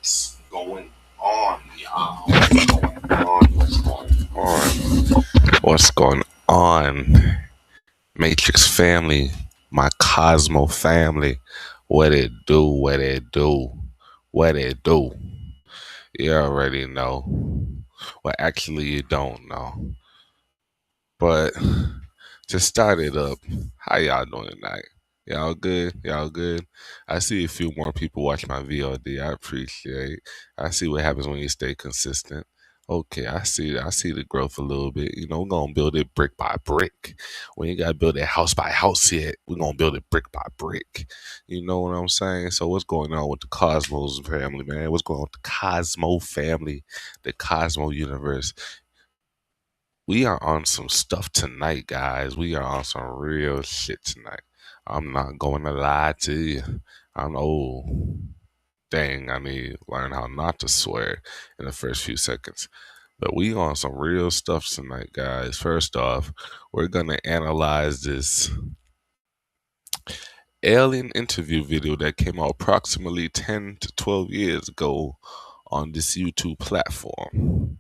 What's going on, y'all? What's going on? Matrix family, my Cosmo family. What it do? What it do? What it do? You already know. Well, actually, you don't know. But to start it up, how y'all doing tonight? Y'all good? Y'all good? I see a few more people watch my VOD. I appreciate. I see what happens when you stay consistent. Okay, I see the growth a little bit. You know, we're gonna build it brick by brick. We ain't gotta build it house by house yet. We're gonna build it brick by brick. You know what I'm saying? So what's going on with the Cosmos family, man? What's going on with the Cosmo family, the Cosmo universe? We are on some stuff tonight, guys. We are on some real shit tonight. I'm not going to lie to you. I'm old. Dang, I need to learn how not to swear in the first few seconds. But we on some real stuff tonight, guys. First off, we're gonna analyze this alien interview video that came out approximately 10 to 12 years ago on this YouTube platform.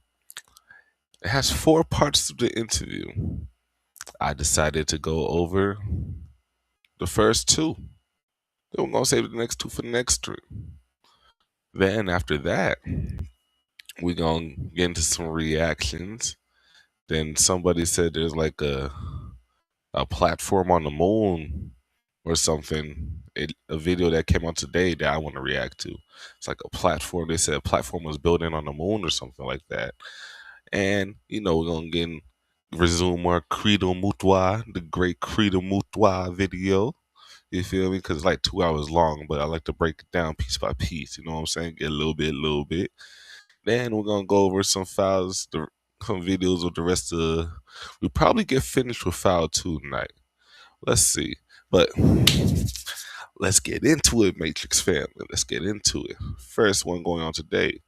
It has four parts to the interview. I decided to go over the first two. Then we're gonna save the next two for the next three. Then after that, we're gonna get into some reactions. Then somebody said there's like a platform on the moon or something. A video that came out today that I want to react to. It's like a platform. They said a platform was building on the moon or something like that. And you know we're gonna resume our Credo Mutwa, the great Credo Mutwa video. You feel me? Because it's like 2 hours long, but I like to break it down piece by piece. You know what I'm saying? Get a little bit, a little bit. Then we're gonna go over some files, some videos of the rest of. We probably get finished with file 2 tonight. Let's see, but let's get into it, Matrix family. Let's get into it. First one going on today.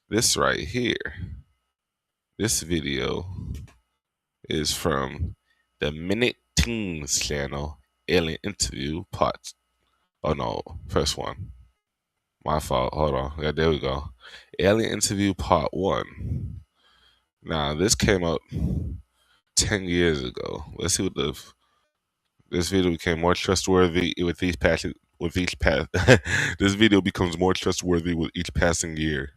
This right here. This video is from the Minute Teens channel, Alien Interview Part. Oh no, first one. My fault. Hold on. Yeah, there we go. Alien Interview Part 1. Now, this came out 10 years ago. Let's see what this video became more trustworthy with each passing with each pass. This video becomes more trustworthy with each passing year.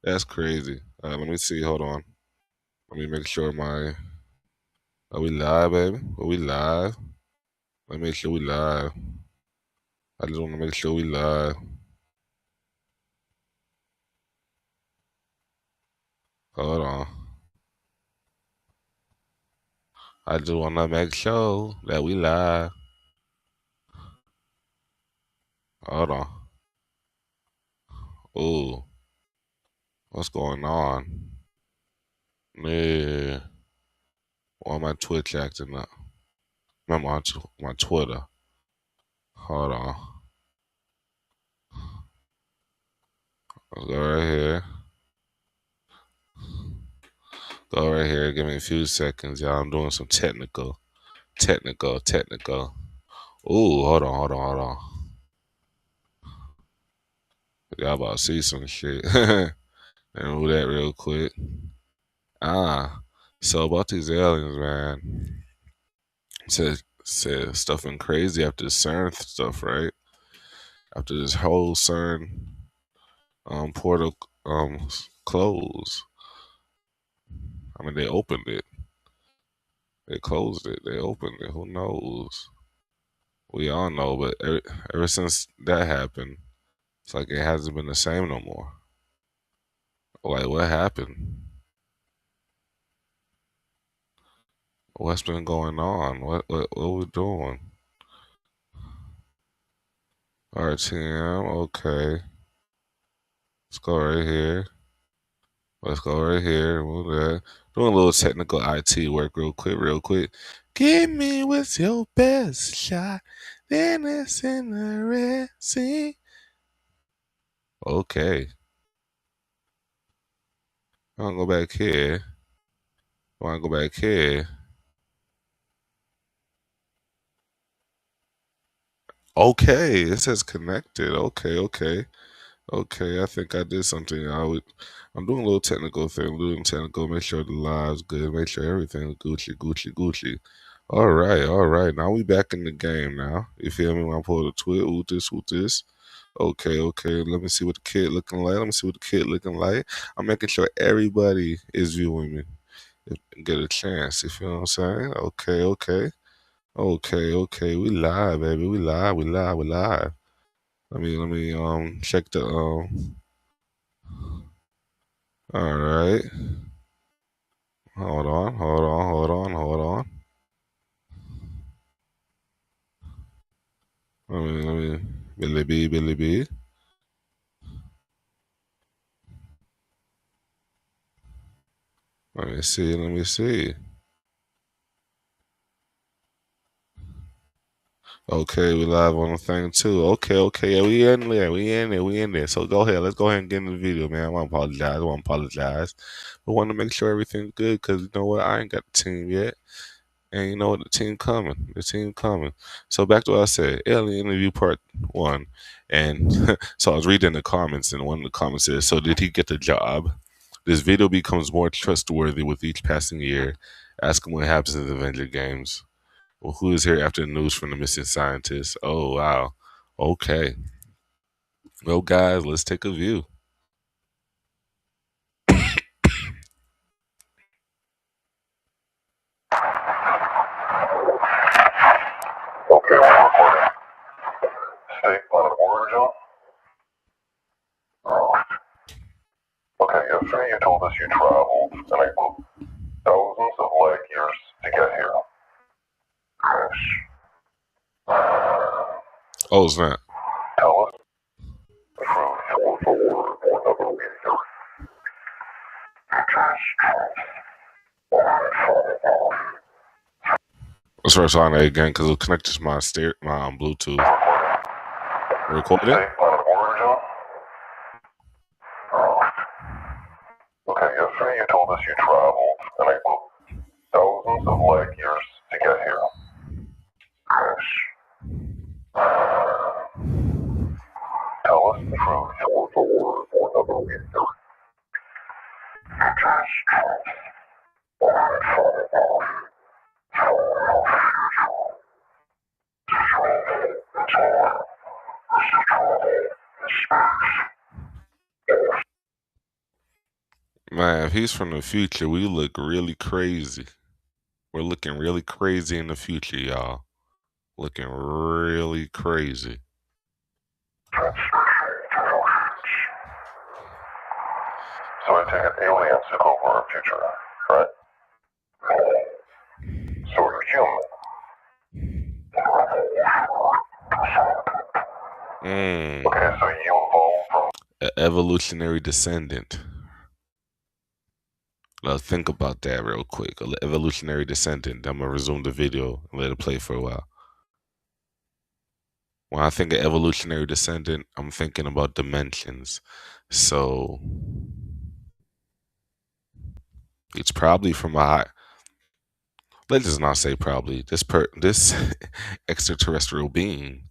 That's crazy. Let me see. Hold on. Let me make sure my. Are we live, baby? Are we live? Let me make sure we live. I just want to make sure we live. Hold on. I just want to make sure that we live. Hold on. Ooh, what's going on? Yeah. Why my Twitch acting up? I'm on my Twitter. Hold on. Let's go right here. Go right here. Give me a few seconds, y'all. I'm doing some technical. Ooh, hold on. Y'all about to see some shit. And move that real quick. So about these aliens, man. Said stuff went crazy after the CERN stuff, right? After this whole CERN portal closed. I mean, they opened it. They closed it. They opened it. Who knows? We all know, but ever since that happened, it's like it hasn't been the same no more. Like, what happened? What's been going on? What we doing? RTM, okay. Let's go right here. Let's go right here. Move that. Doing a little technical IT work real quick. Give me what's your best shot. Then it's interesting. Okay. I'm gonna go back here. Want to go back here? Okay, it says connected. Okay. Okay, I think I did something. I'm doing a little technical thing. I'm doing technical. Make sure the live's good. Make sure everything's Gucci, Gucci, Gucci. All right, all right. Now we back in the game. Now you feel me? When I pull the twit, whoop this. Okay, okay. Let me see what the kid looking like. Let me see what the kid looking like. I'm making sure everybody is viewing me. Get a chance. You feel what I'm saying? Okay, okay, okay, okay. We live, baby. We live. We live. We live. Let me check the All right. Hold on, hold on, hold on, hold on. Billy B, Billy B. Let me see, let me see. Okay, we live on the thing too. Okay, okay, yeah, we in there, we in there, we in there. So go ahead, let's go ahead and get in the video, man. I want to apologize, I want to apologize. But want to make sure everything's good, because you know what, I ain't got the team yet. And you know what, the team coming, the team coming. So back to what I said, alien interview part one. And so I was reading the comments, and one of the comments says, so did he get the job? This video becomes more trustworthy with each passing year. Ask him what happens in the Avenger games. Well, who is here after the news from the missing scientist? Oh, wow. Okay. Well, guys, let's take a view. Okay, we're recording. State planet of origin? Okay, yesterday you told us you traveled, and I quote, thousands of light years to get here. Oh, snap. Tell us the truth or never be here. Let's first on it again because it'll connect to my Bluetooth. Recording? State planet of origin? Okay, yesterday you told us you traveled, and I quote, thousands of light years to get here. Tell us the truth or never be here. Man, if he's from the future, we look really crazy. We're looking really crazy in the future, y'all. Looking really crazy. So I take it aliens took over our future, right? So you're human. Okay, so you evolved from An evolutionary descendant. Now think about that real quick. An evolutionary descendant. I'm gonna resume the video and let it play for a while. When I think of evolutionary descendant, I'm thinking about dimensions. So it's probably from a high. Let's just not say probably. This extraterrestrial being,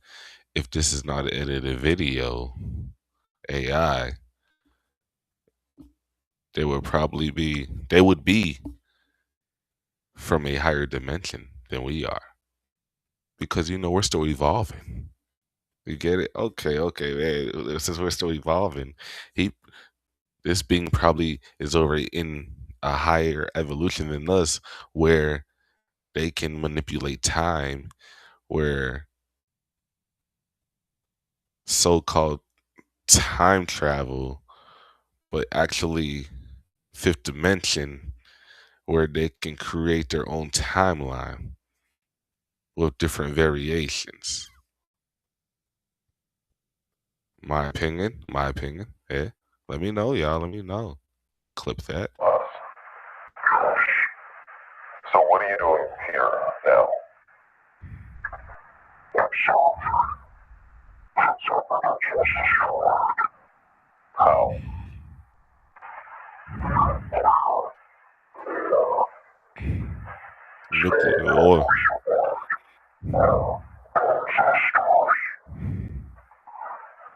if this is not an edited video, AI, they would be from a higher dimension than we are. Because we're still evolving. You get it? Okay, okay, man. Since we're still evolving, this being probably is already in a higher evolution than us, where they can manipulate time, where so-called time travel, but actually fifth dimension, where they can create their own timeline with different variations. My opinion, my opinion. Yeah. Let me know, y'all. Let me know. Clip that. us. So what are you doing here now? How? Nuclear oil.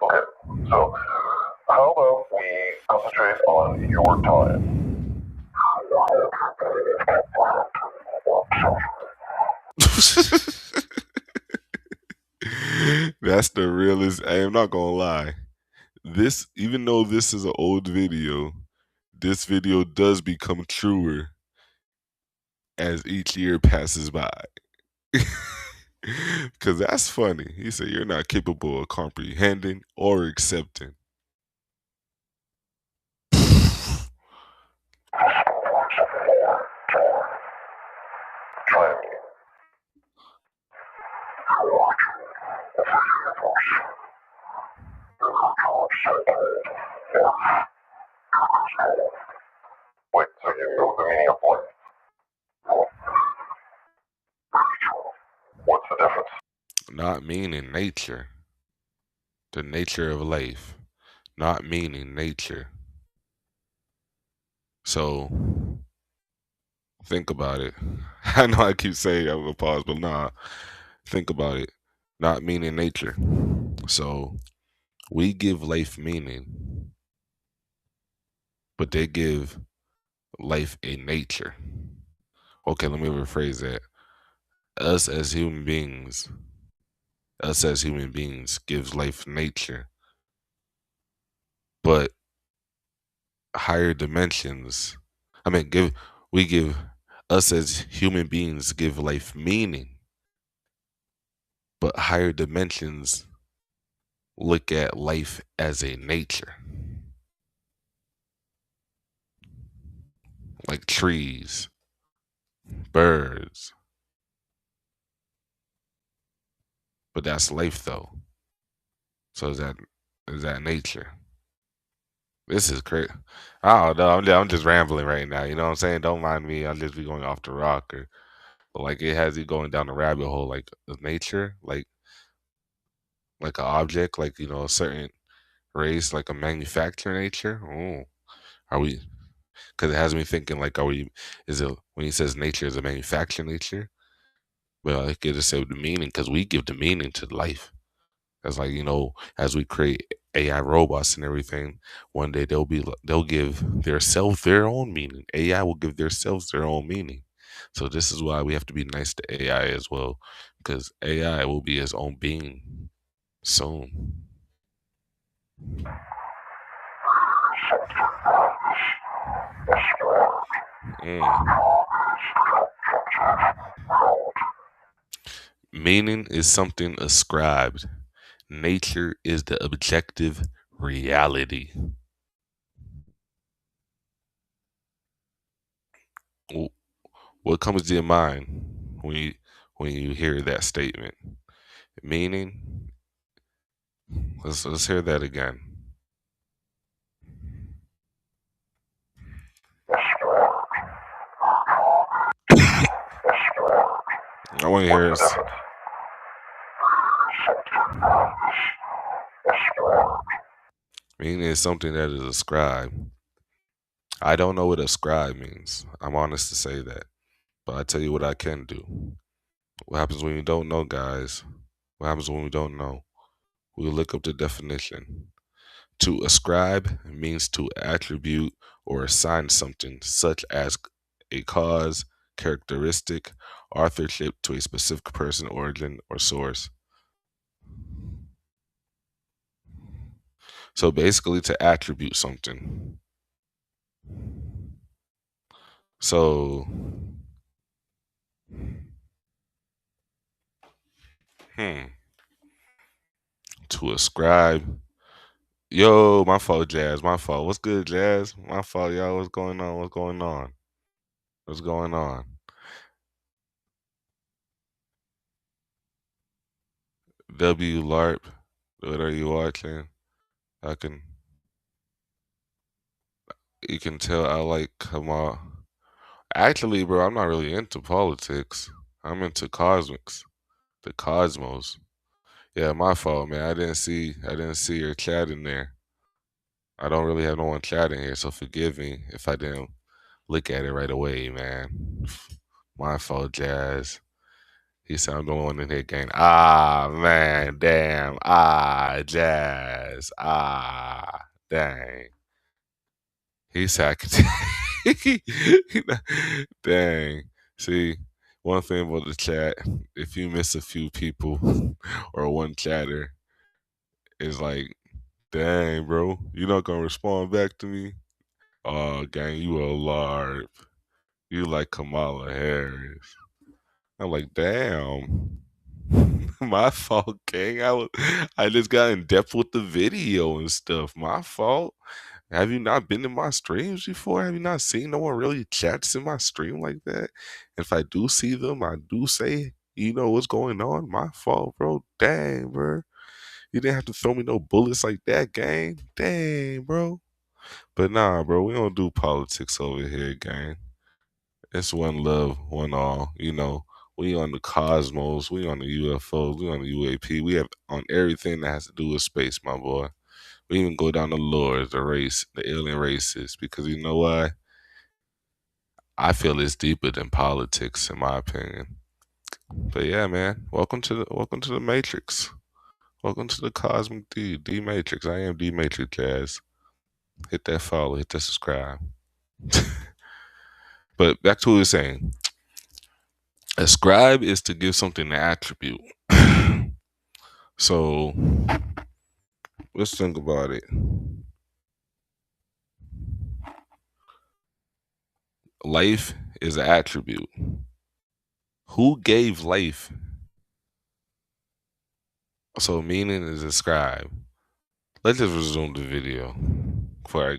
Okay, so on your time. That's the realest. I am not gonna lie. This, even though this is an old video, this video does become truer as each year passes by. Because that's funny. He said, "You're not capable of comprehending or accepting." Try me. Wait, so you know the meaning of life? What's the difference? Not meaning nature, the nature of life, not meaning nature. So think about it. I know I keep saying I'm gonna pause, but nah, think about it. Not meaning nature. So we give life meaning, but they give life a nature. Okay, let me rephrase that. Us as human beings, us as human beings gives life nature, but higher dimensions. I mean, we give us as human beings give life meaning, but higher dimensions look at life as a nature, like trees, birds. But that's life though. So is that nature? This is crazy. I don't know. I'm just rambling right now. You know what I'm saying? Don't mind me. I'll just be going off the rock, or but like it has you going down the rabbit hole, like of nature, like an object, like a certain race, like a manufactured nature. Oh, are we? Because it has me thinking, like, are we? Is it when he says nature is a manufactured nature? Well, I could just say the meaning because we give the meaning to life. That's like, as we create AI robots and everything, one day they'll give their self their own meaning. AI will give their selves their own meaning. So this is why we have to be nice to AI as well, because AI will be its own being soon. Mm. Meaning is something ascribed. Nature is the objective reality. Wh- What comes to your mind when you hear that statement? Meaning, let's hear that again. I want to hear What's the this. difference? Meaning is something that is ascribed. I don't know what ascribe means. I'm honest to say that. But I tell you what I can do. What happens when you don't know, guys? What happens when we don't know? We'll look up the definition. To ascribe means to attribute or assign something, such as a cause, characteristic, authorship to a specific person, origin, or source. So basically, to attribute something. So, hmm, to ascribe. Yo, my fault, Jazz. My fault. What's good, Jazz? My fault, y'all. What's going on? What's going on? What's going on? W LARP. What are you watching? I can. You can tell I like Kamal. Actually, bro, I'm not really into politics. I'm into cosmics, the cosmos. Yeah, my fault, man. I didn't see your chat in there. I don't really have no one chatting here, so forgive me if I didn't look at it right away, man. My fault, Jazz. He said I'm the one in here gang. Ah, man, damn. Ah, Jazz. Ah, dang. He said, dang. See, one thing about the chat, if you miss a few people or one chatter, it's like, dang, bro, you're not gonna respond back to me? Oh, gang, you a larp. You like Kamala Harris. I'm like, damn. My fault, gang. I just got in depth with the video and stuff. My fault. Have you not been in my streams before? Have you not seen no one really chats in my stream like that? If I do see them, I do say, you know what's going on. My fault, bro. Dang, bro. You didn't have to throw me no bullets like that, gang. Dang, bro. But nah, bro, we don't do politics over here, gang. It's one love, one all. You know, we on the cosmos, we on the UFOs, we on the UAP. We have on everything that has to do with space, my boy. We even go down the lores, the race, the alien races, because you know why? I feel it's deeper than politics, in my opinion. But yeah, man, welcome to the Matrix. Welcome to the Cosmic D Matrix. I am D Matrix Jazz. Hit that follow, hit that subscribe. But back to what we were saying. Ascribe is to give something an attribute. So let's think about it. Life is an attribute. Who gave life? So meaning is ascribed. Let's just resume the video. Before I...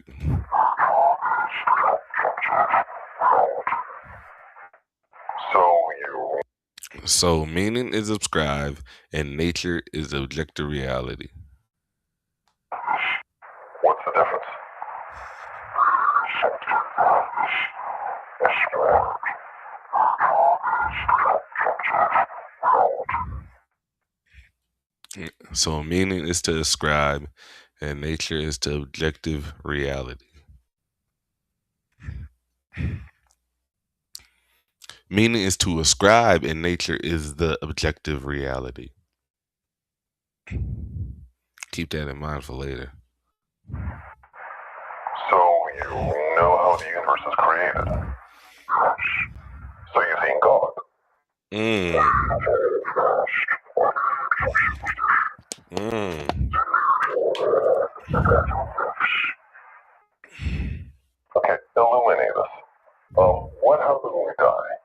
So meaning is ascribed and nature is objective reality. What's the difference? So meaning is to ascribe and nature is to objective reality. Meaning is to ascribe and nature is the objective reality. Keep that in mind for later. So you know how the universe is created. So you think God. Okay, illuminate us. What happens when we die?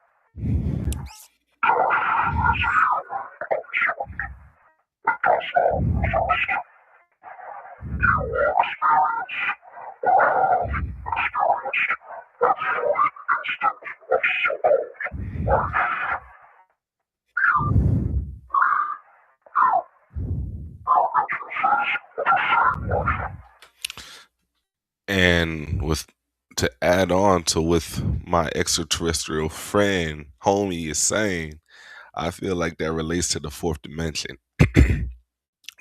And with to add on to with my extraterrestrial friend homie is saying, I feel like that relates to the fourth dimension.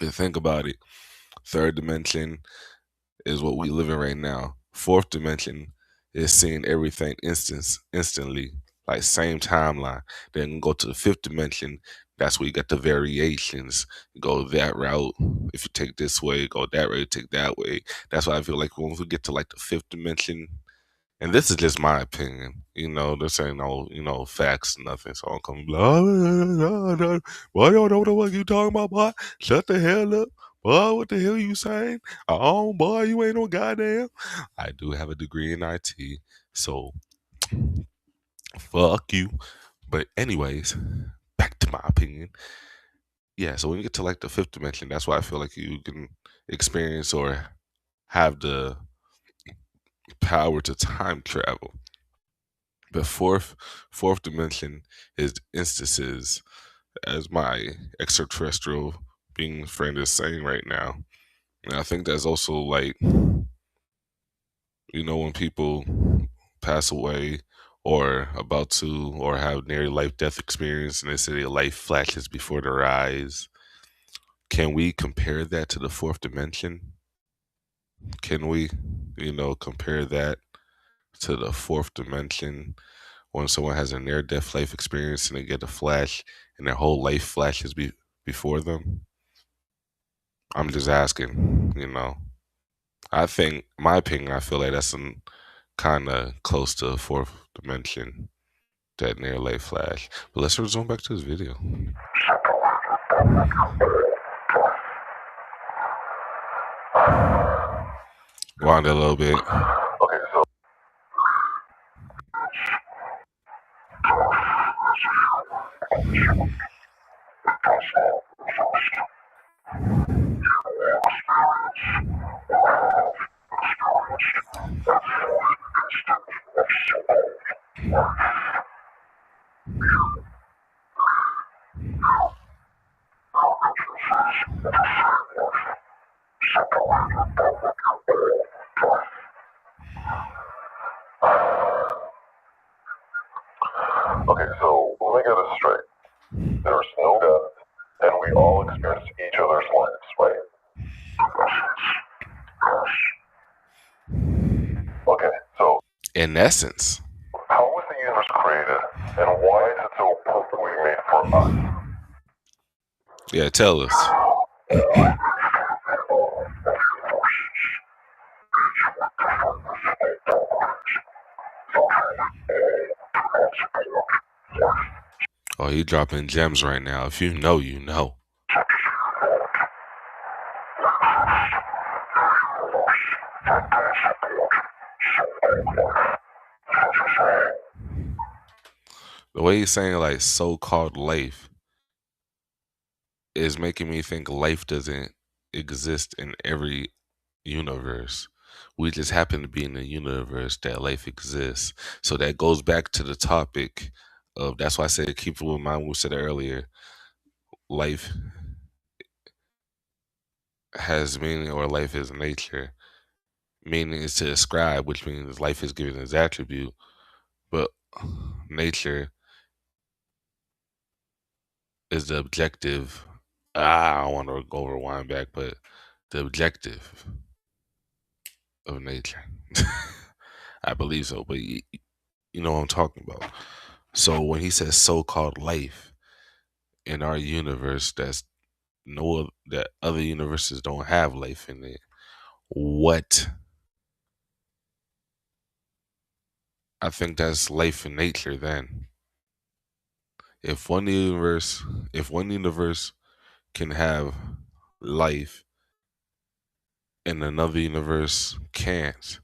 To think about it, third dimension is what we live in right now. Fourth dimension is seeing everything instantly, like same timeline. Then go to the fifth dimension. That's where you got the variations. Go that route. If you take this way, go that way. Take that way. That's why I feel like when we get to like the fifth dimension, and this is just my opinion. You know, this ain't no, facts, nothing. So I'm coming, blah, blah, blah, blah. Boy, you don't know what the fuck you talking about, boy. Shut the hell up. Boy, what the hell you saying? Oh, boy, you ain't no goddamn. I do have a degree in IT, so fuck you. But anyways, back to my opinion. Yeah, so when you get to like the fifth dimension, that's why I feel like you can experience or have the power to time travel. The fourth dimension is instances, as my extraterrestrial being friend is saying right now. And I think that's also like, when people pass away or about to or have near life death experience and they say their life flashes before their eyes. Can we compare that to the fourth dimension? Can we, compare that to the fourth dimension when someone has a near death life experience and they get a flash and their whole life flashes before them? I'm just asking, I think, my opinion, I feel like that's kind of close to fourth dimension, that near light flash. But let's resume back to this video. Rewind it a little bit. Okay, so let me get this straight. There's no death, and we all experience each other's lives, right? Okay, so In essence, how was the universe created, and why is it so perfectly made for us? yeah, tell us. Oh, you dropping gems right now. If you know, you know. The way he's saying like so-called life is making me think life doesn't exist in every universe. We just happen to be in a universe that life exists. So that goes back to the topic of, that's why I said keep it in mind what we said earlier. Life has meaning, or life is nature. Meaning is to describe, which means life is given its attribute, but nature is the objective. I don't want to go rewind back, but the objective of nature. I believe so, but you know what I'm talking about. So when he says so-called life in our universe, that other universes don't have life in it. What? I think that's life in nature. Then, if one universe can have life and another universe can't,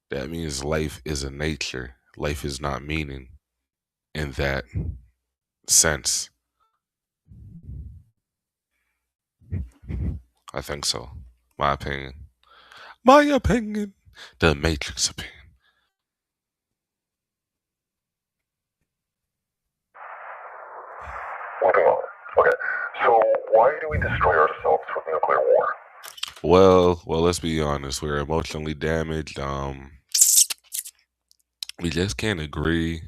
that means life is a nature. Life is not meaning in that sense. I think so. My opinion. My opinion. The Matrix opinion. Moving on. Okay, so why do we destroy ourselves with nuclear war? Well, let's be honest. We're emotionally damaged. We just can't agree.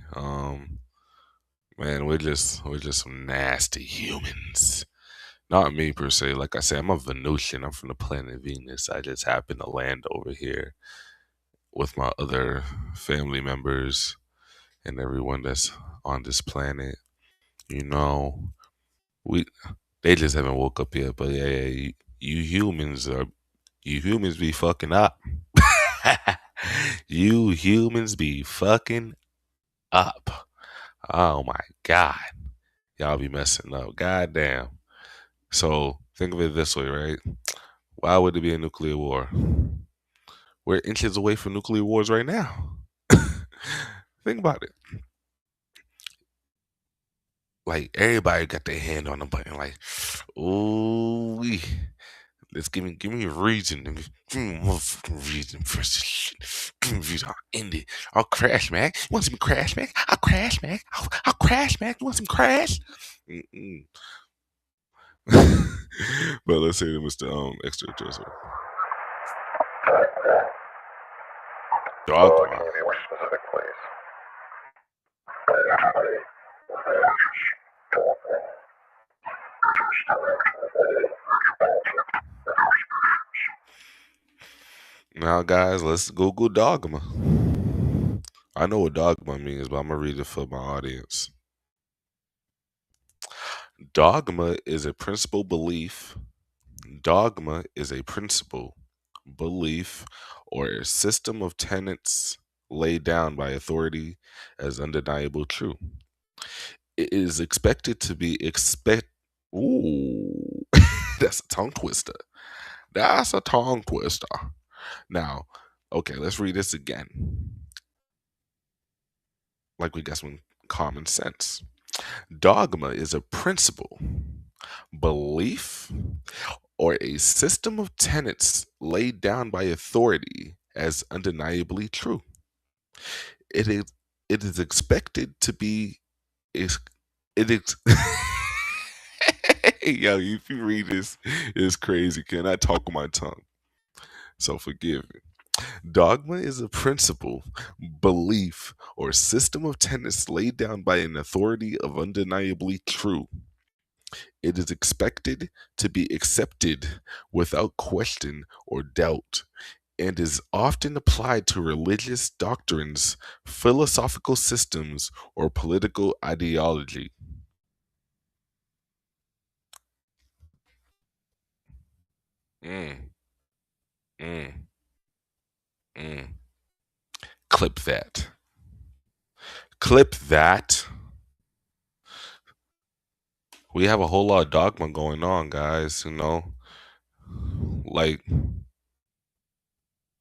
Man, we're just some nasty humans. Not me per se. Like I said, I'm a Venusian. I'm from the planet Venus. I just happen to land over here with my other family members and everyone that's on this planet. You know, we they just haven't woke up yet. But yeah, you humans be fucking up. You humans be fucking up. Oh my god, y'all be messing up. Goddamn. So think of it this way, right? Why would there be a nuclear war? We're inches away from nuclear wars right now. Think about it. Like everybody got their hand on the button. Like, ooh, let's give me a reason. Motherfucking reason for this shit. Give me a reason. I'll end it. I'll crash, man. You want some crash, man? I'll crash, man. I'll crash, man. You want some crash? Mm-mm. But let's say Mr. Extraterrestrial. Can Dogma. you be more specific, please? Now, guys, let's Google dogma. I know what dogma means, but I'm gonna read it for my audience. Dogma is a principal belief. Dogma is a principle, belief, or a system of tenets laid down by authority as undeniable true. It is expected to be expect. Ooh, that's a tongue twister. That's a tongue twister. Now, okay, let's read this again. Like we got some common sense. Dogma is a principle, belief, or a system of tenets laid down by authority as undeniably true. It is it is expected to be is it is yo, if you read this, it's crazy. Can I talk on my tongue? So forgive me. Dogma is a principle, belief, or system of tenets laid down by an authority of undeniably true. It is expected to be accepted without question or doubt and is often applied to religious doctrines, philosophical systems, or political ideology. Mm, mm, mm. Clip that. Clip that. We have a whole lot of dogma going on, guys. Like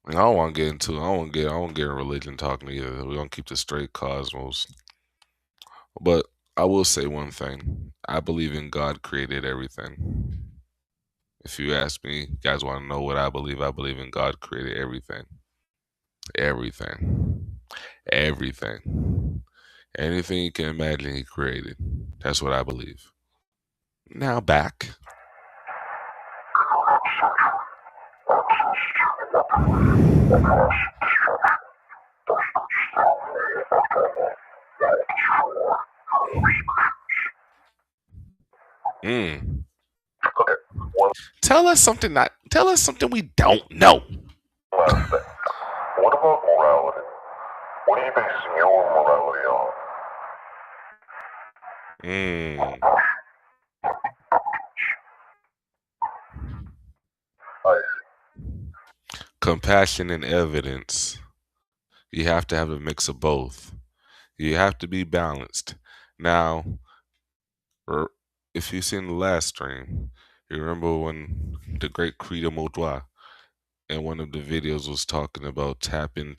I don't want to get into. I don't want to get in religion talking either. We're gonna keep the straight cosmos. But I will say one thing. I believe in God created everything. If you ask me, you guys want to know what I believe? I believe in God created everything. Everything. Everything. Anything you can imagine, He created. That's what I believe. Now back. Mm. Okay, one Tell us something not. Tell us something we don't know. last thing. What about morality? What are you basing your morality on? Mm. I Compassion and evidence. You have to have a mix of both. You have to be balanced. Now, if you've seen the last stream, you remember when the great Credo mutwa in one of the videos was talking about tapping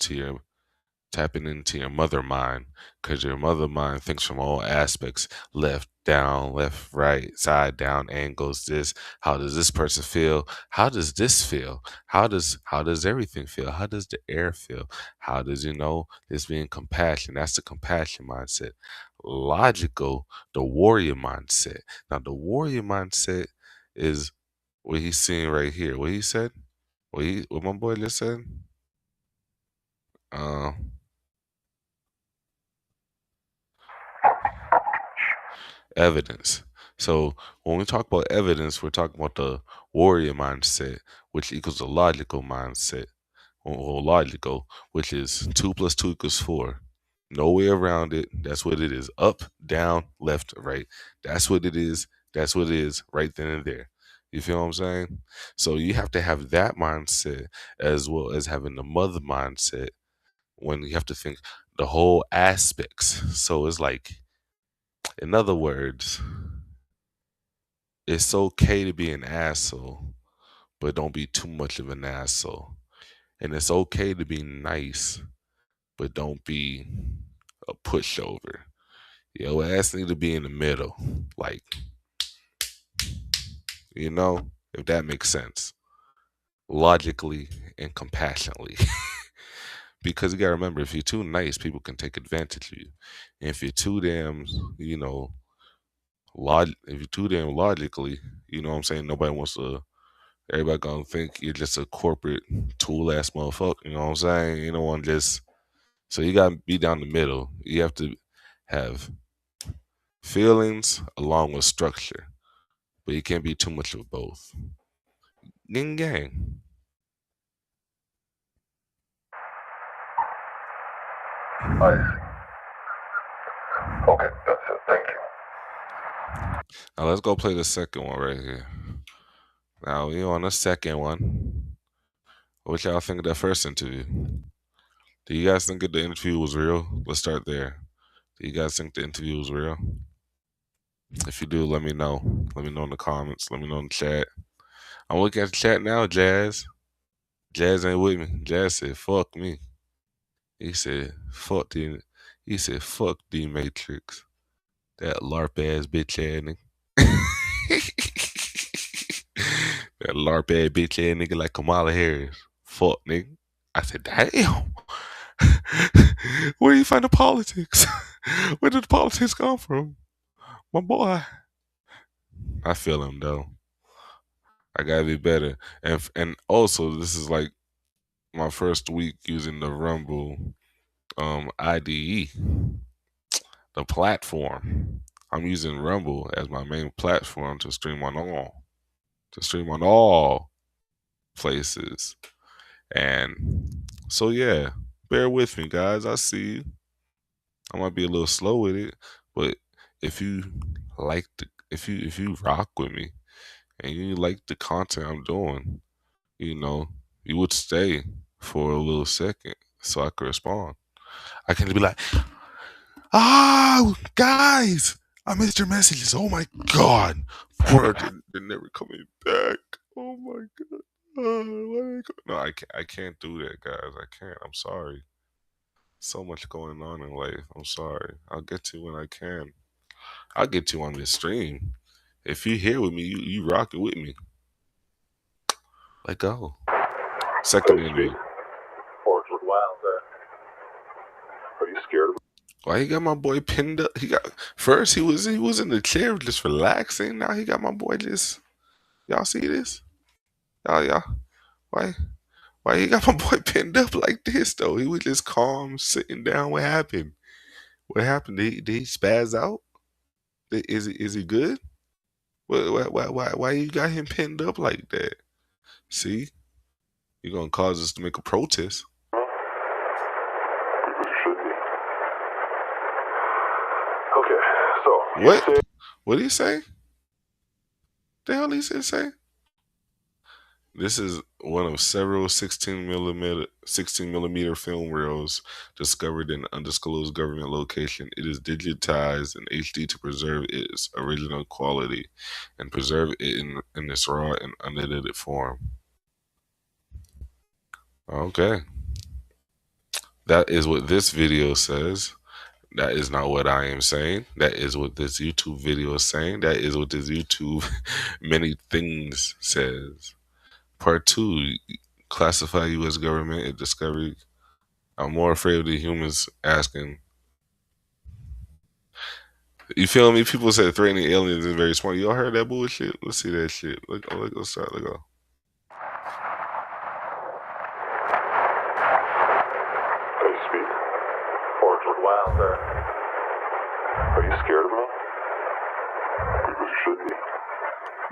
into your mother mind, because your mother mind thinks from all aspects: left, down, left, right, side, down, angles. This, how does this person feel? How does this feel? How does everything feel? How does the air feel? How does this being compassion? That's the compassion mindset. Logical, the warrior mindset. Now the warrior mindset is what he's seeing right here. What he said? What my boy just said? Uh, evidence. So when we talk about evidence, we're talking about the warrior mindset, which equals the logical mindset, or logical, which is 2 + 2 = 4. No way around it. That's what it is. Up, down, left, right. That's what it is. That's what it is right then and there. You feel what I'm saying? So you have to have that mindset as well as having the mother mindset when you have to think the whole aspects. So it's like, in other words, it's okay to be an asshole, but don't be too much of an asshole. And it's okay to be nice, but don't be a pushover. Your ass need to be in the middle, like, if that makes sense, logically and compassionately. Because you gotta remember, if you're too nice, people can take advantage of you. And if you're too damn, if you're too damn logically, what I'm saying, nobody wants to. Everybody gonna think you're just a corporate tool ass motherfucker. You know what I'm saying? You don't want just. So you gotta be down the middle. You have to have feelings along with structure, but you can't be too much of both. Gang gang. see. Okay, that's it. Thank you. Now let's go play the second one right here. Now we on the second one. What y'all think of that first interview? Do you guys think that the interview was real? Let's start there. Do you guys think the interview was real? If you do, let me know. Let me know in the comments. Let me know in the chat. I'm looking at the chat now, Jazz. Jazz ain't with me. Jazz said, fuck me. He said, fuck the he said, fuck the Matrix. That LARP ass bitch ass nigga. That LARP ass bitch ass nigga like Kamala Harris. Fuck nigga. I said, damn. Where do you find the politics? Where did the politics come from? My boy. I feel him though. I gotta be better. And also this is like my first week using the Rumble IDE, the platform. I'm using Rumble as my main platform to stream on all places. And so yeah, bear with me, guys. I see you. I might be a little slow with it, but if you if you rock with me and you like the content I'm doing, you know, you would stay for a little second so I could respond. I can be like, guys, I missed your messages. Oh my god, bro, they're never coming back. Oh my god. No, I can't do that, guys. I can't. I'm sorry. So much going on in life. I'm sorry. I'll get to you when I can. I'll get to you on this stream. If you here with me, you rock it with me. Let go. Second Hey, interview. Speed. Forge look wild there. Are you scared of Why he got my boy pinned up? He got first he was in the chair just relaxing. Now he got my boy just y'all see this? Y'all why why he got my boy pinned up like this though? He was just calm, sitting down. What happened? What happened? Did he spaz out? Is he good? Why you got him pinned up like that? See, you're gonna cause us to make a protest. me? Because you should be. Okay, so you What? say What did he say? The hell he say? This is one of several 16 millimeter film reels discovered in an undisclosed government location. It is digitized in HD to preserve its original quality and preserve it in its raw and unedited form. Okay. That is what this video says. That is not what I am saying. That is what this YouTube video is saying. That is what this YouTube many things says. Part two, classify U.S. government and discovery. I'm more afraid of the humans asking. You feel me? People said threatening aliens is very smart. Y'all heard that bullshit? Let's see that shit. Let's start. Let's go. Hey, Speed. Forge look wild there. Are you scared of me? Because you should be.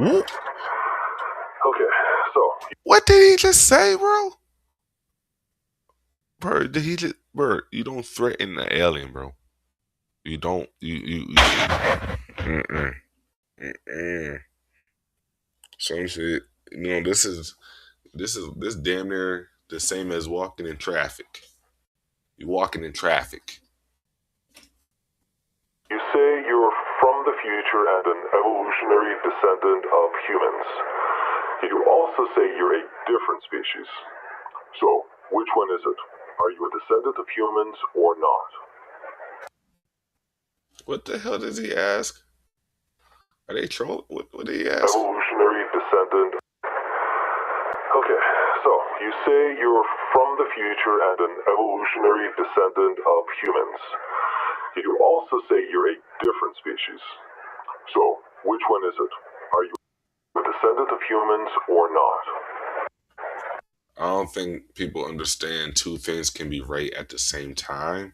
Whoop. Okay, so What did he just say, bro? Bro, did he just, bro? You don't threaten the alien, bro. You don't. You mm-mm, mm-mm. Some shit. This damn near the same as walking in traffic. You walking in traffic. you say you're from the future and an evolutionary descendant of humans. You also say you're a different species. So, which one is it? Are you a descendant of humans or not? What the hell does he ask? Are they trolling? What did he ask? Evolutionary descendant. Okay, so you say you're from the future and an evolutionary descendant of humans. You also say you're a different species. So, which one is it? Are you a descendant of humans or not? I don't think people understand two things can be right at the same time.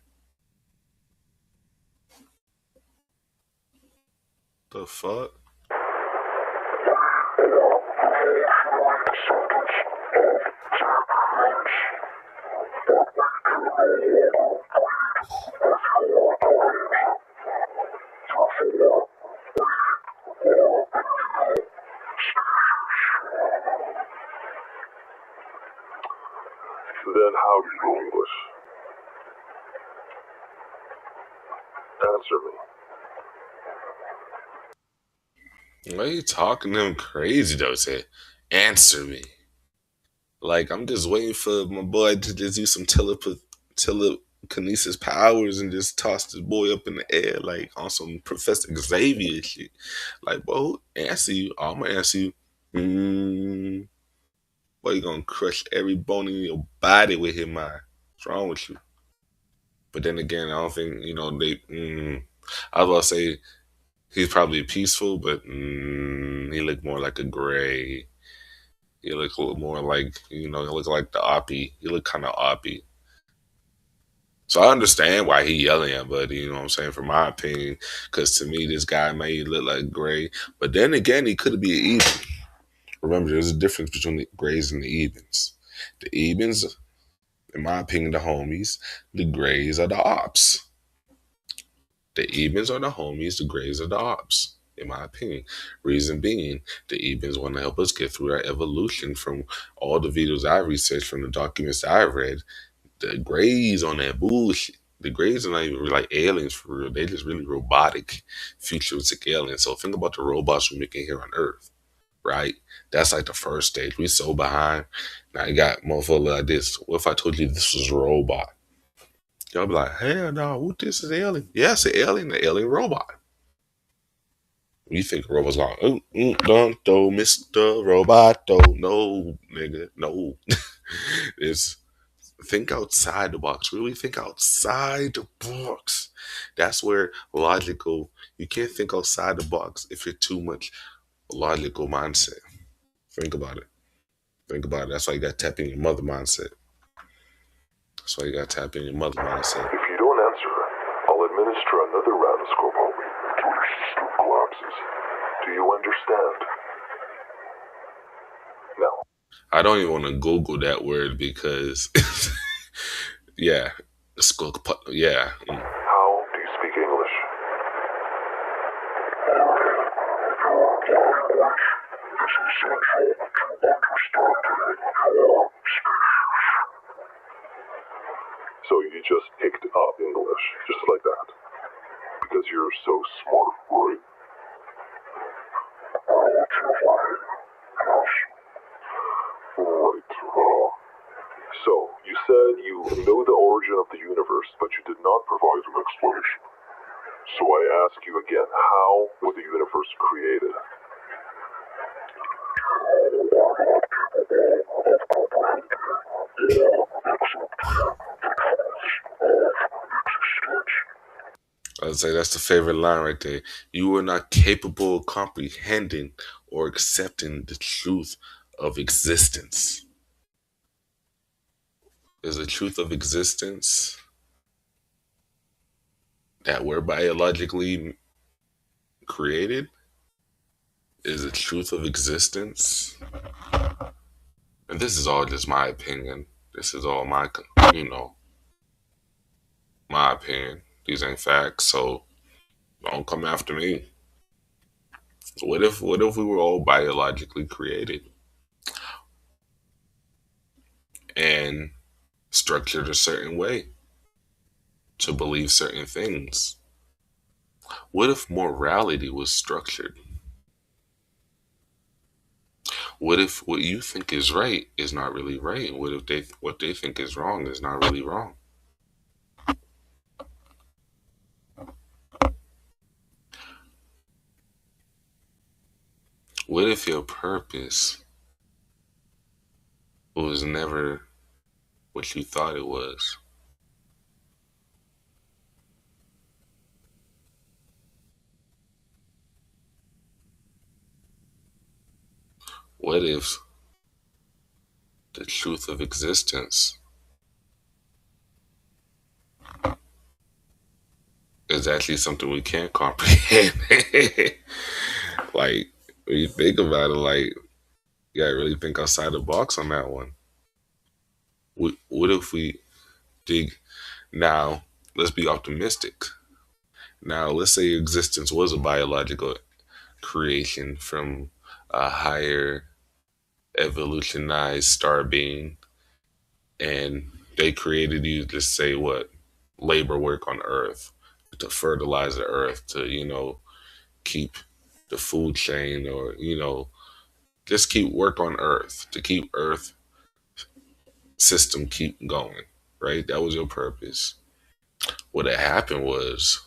The fuck? Then how do you know English? answer me. Why are you talking them crazy though? Say, answer me. Like I'm just waiting for my boy to just use some telekinesis powers and just toss this boy up in the air like on some Professor Xavier shit. Like, bro, answer you. I'm gonna answer you. Mm, boy, you gonna crush every bone in your body with his mind. What's wrong with you? But then again, I don't think they. I was about to say he's probably peaceful, but he looked more like a gray. He looked a little more like he looked like the oppie. He looked kind of oppie. So I understand why he yelling at Buddy, you know what I'm saying, from my opinion, because to me this guy may look like Gray, but then again he could be an even. Remember, there's a difference between the Grays and the Evens. The Evens, in my opinion, the homies. The Grays are the ops. The Evens are the homies. The Grays are the ops. In my opinion, reason being, the Evens want to help us get through our evolution from all the videos I researched, from the documents I've read. The Greys on that bullshit. The Greys are not even really like aliens for real. They just really robotic, futuristic aliens. So think about the robots we're making here on Earth, right? That's like the first stage. We so behind. Now you got motherfucker like this. What if I told you this was a robot? Y'all be like, hell no, what this is alien? Yeah, it's an alien robot. You think a robot's like, don't do Mr. Roboto. No, nigga, no. It's think outside the box. Really think outside the box. That's where logical. You can't think outside the box if you're too much logical mindset. Think about it. Think about it. That's why you got to tap in your mother mindset. That's why you got to tap in your mother mindset. If you don't answer, I'll administer another round of scope until your system collapses. Do you understand? Now. I don't even want to Google that word because, yeah, yeah. How do you speak English? So you just picked up English, just like that. Because you're so smart, right? Right. So, you said you know the origin of the universe, but you did not provide an explanation. So I ask you again, how was the universe created? I'd say that's the favorite line right there. You are not capable of comprehending or accepting the truth of existence. Is the truth of existence that we're biologically created? Is the truth of existence? And this is all just my opinion. This is all my opinion. These ain't facts, so don't come after me. What if we were all biologically created and structured a certain way to believe certain things? What if morality was structured? What if what you think is right is not really right? What if what they think is wrong is not really wrong? What if your purpose was never what you thought it was? What if the truth of existence is actually something we can't comprehend? Like, when you think about it, like, you gotta really think outside the box on that one. What if we dig now? Let's be optimistic. Now, let's say existence was a biological creation from a higher evolutionized star being, and they created you to say what labor work on Earth to fertilize the earth, to, keep the food chain, or, just keep work on earth, to keep earth system keep going, right? That was your purpose. What had happened was,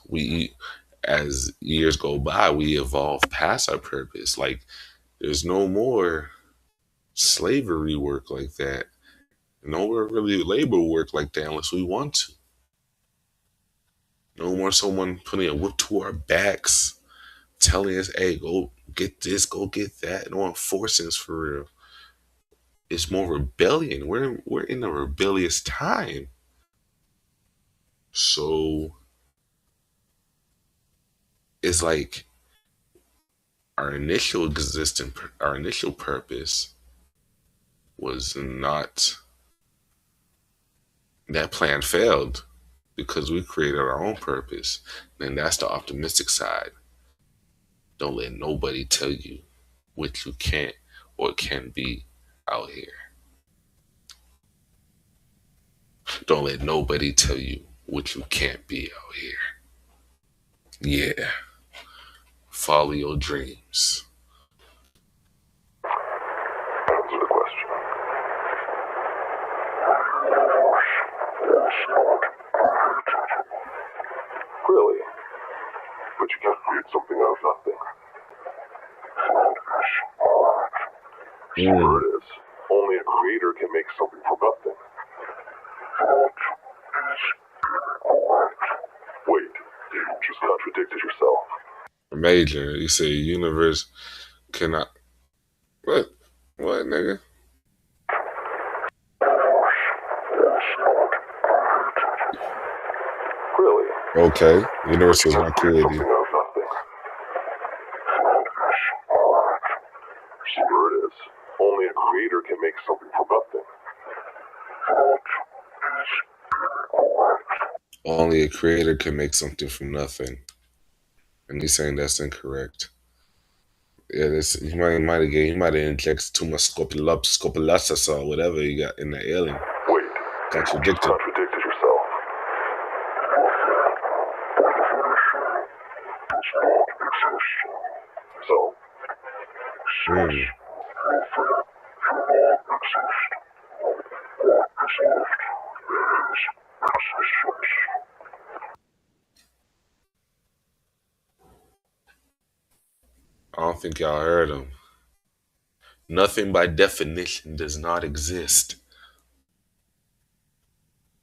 as years go by, we evolve past our purpose. Like, there's no more slavery work like that. No more really labor work like that unless we want to. No more someone putting a whip to our backs, telling us, hey, go get this, go get that. No one forcing us for real. It's more rebellion. We're in a rebellious time. So it's like our initial purpose was not, that plan failed because we created our own purpose. And that's the optimistic side. Don't let nobody tell you what you can't or can be out here. Don't let nobody tell you what you can't be out here. Yeah. Follow your dreams. Answer the question. Really? But you can't create something out of nothing. Sure it is. Only a creator can make something from nothing. Wait, you just contradicted yourself. Major, you say universe cannot. What? What, nigga? Really? Okay. Universe was not Create created. something out of nothing. Sure it is. Only a creator can make something from nothing. Only a creator can make something from nothing. And he's saying that's incorrect. Yeah, this he might have injected too much scopulatus or whatever you got in the alien. Wait, you just Contradicted. contradicted yourself. So, Mm. I don't think y'all heard him. Nothing by definition does not exist.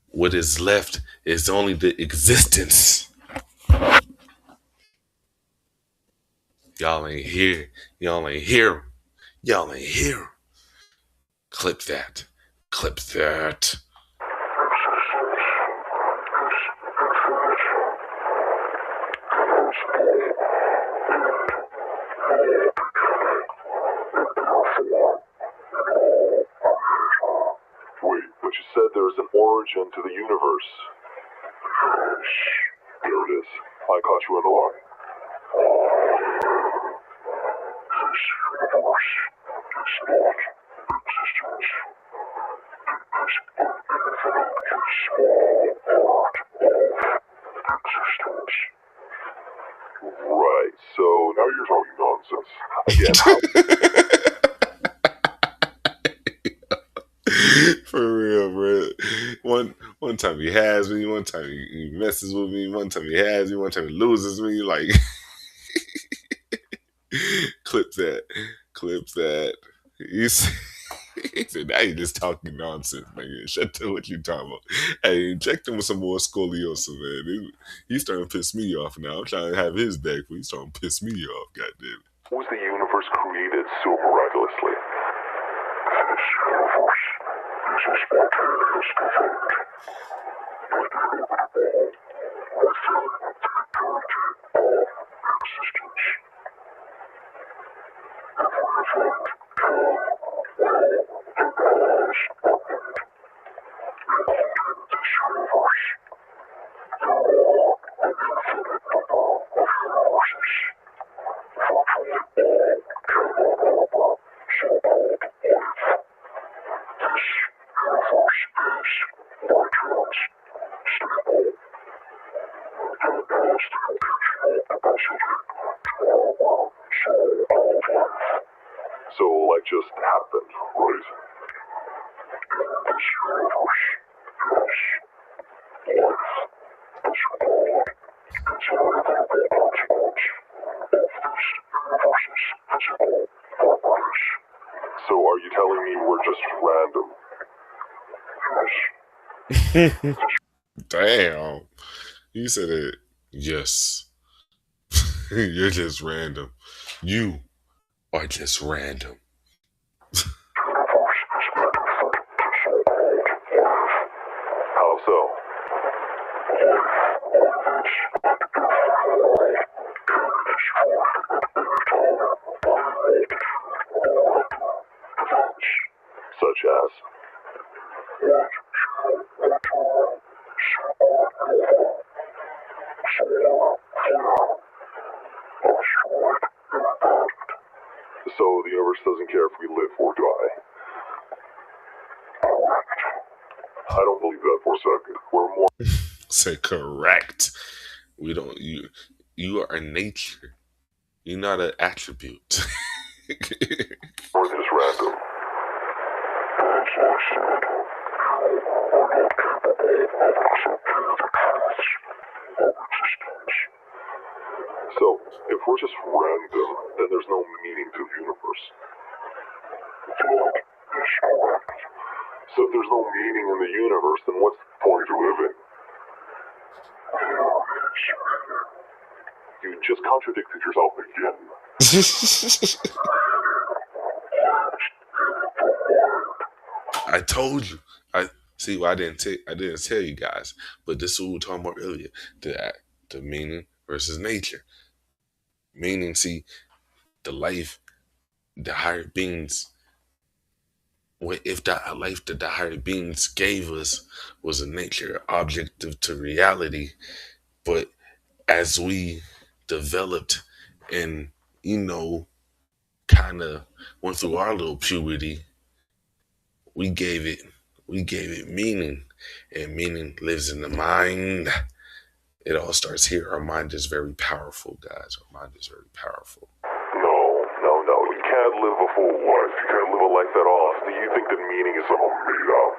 What is left is only the existence. Y'all ain't here. Y'all ain't here. Y'all ain't here. Clip that. Clip that. wait, but you said there is an origin to the universe. There it is. I caught you in a lie. Right, so now you're talking nonsense. Again, how For real, bro. One time he has me, one time he messes with me, one time he has me, one time he loses me. Like, clip that, clip that. He said, now you just talking nonsense, man. Shut up, what you talking about? Hey, inject him with some more scoliosis, man. He's starting to piss me off now. I'm trying to have his back, but he's starting to piss me off, goddamn it. was the universe created so miraculously? might just happen, right? So are you telling me we're just random? Damn. You said it. Yes. You're just random. You are just random. How so? Such as? So the universe doesn't care if we live or die. I don't believe that for a second. We're more Say correct. We don't. You are nature. You're not an attribute. or just random. So, if we're just random, then there's no meaning to the universe. So if there's no meaning in the universe, then what's the point of living? You just contradicted yourself again. I told you. I see. Well, I didn't tell you guys, but this is what we were talking about earlier. The meaning versus nature. Meaning, see, the life, the higher beings. What if the life that the higher beings gave us was a nature objective to reality, but as we developed and you know kind of went through our little puberty, we gave it meaning, and meaning lives in the mind. It all starts here. Our mind is very powerful, guys. Our mind is very powerful. No. You can't live a full life. You can't live a life at all. Do you think that meaning is somehow made up?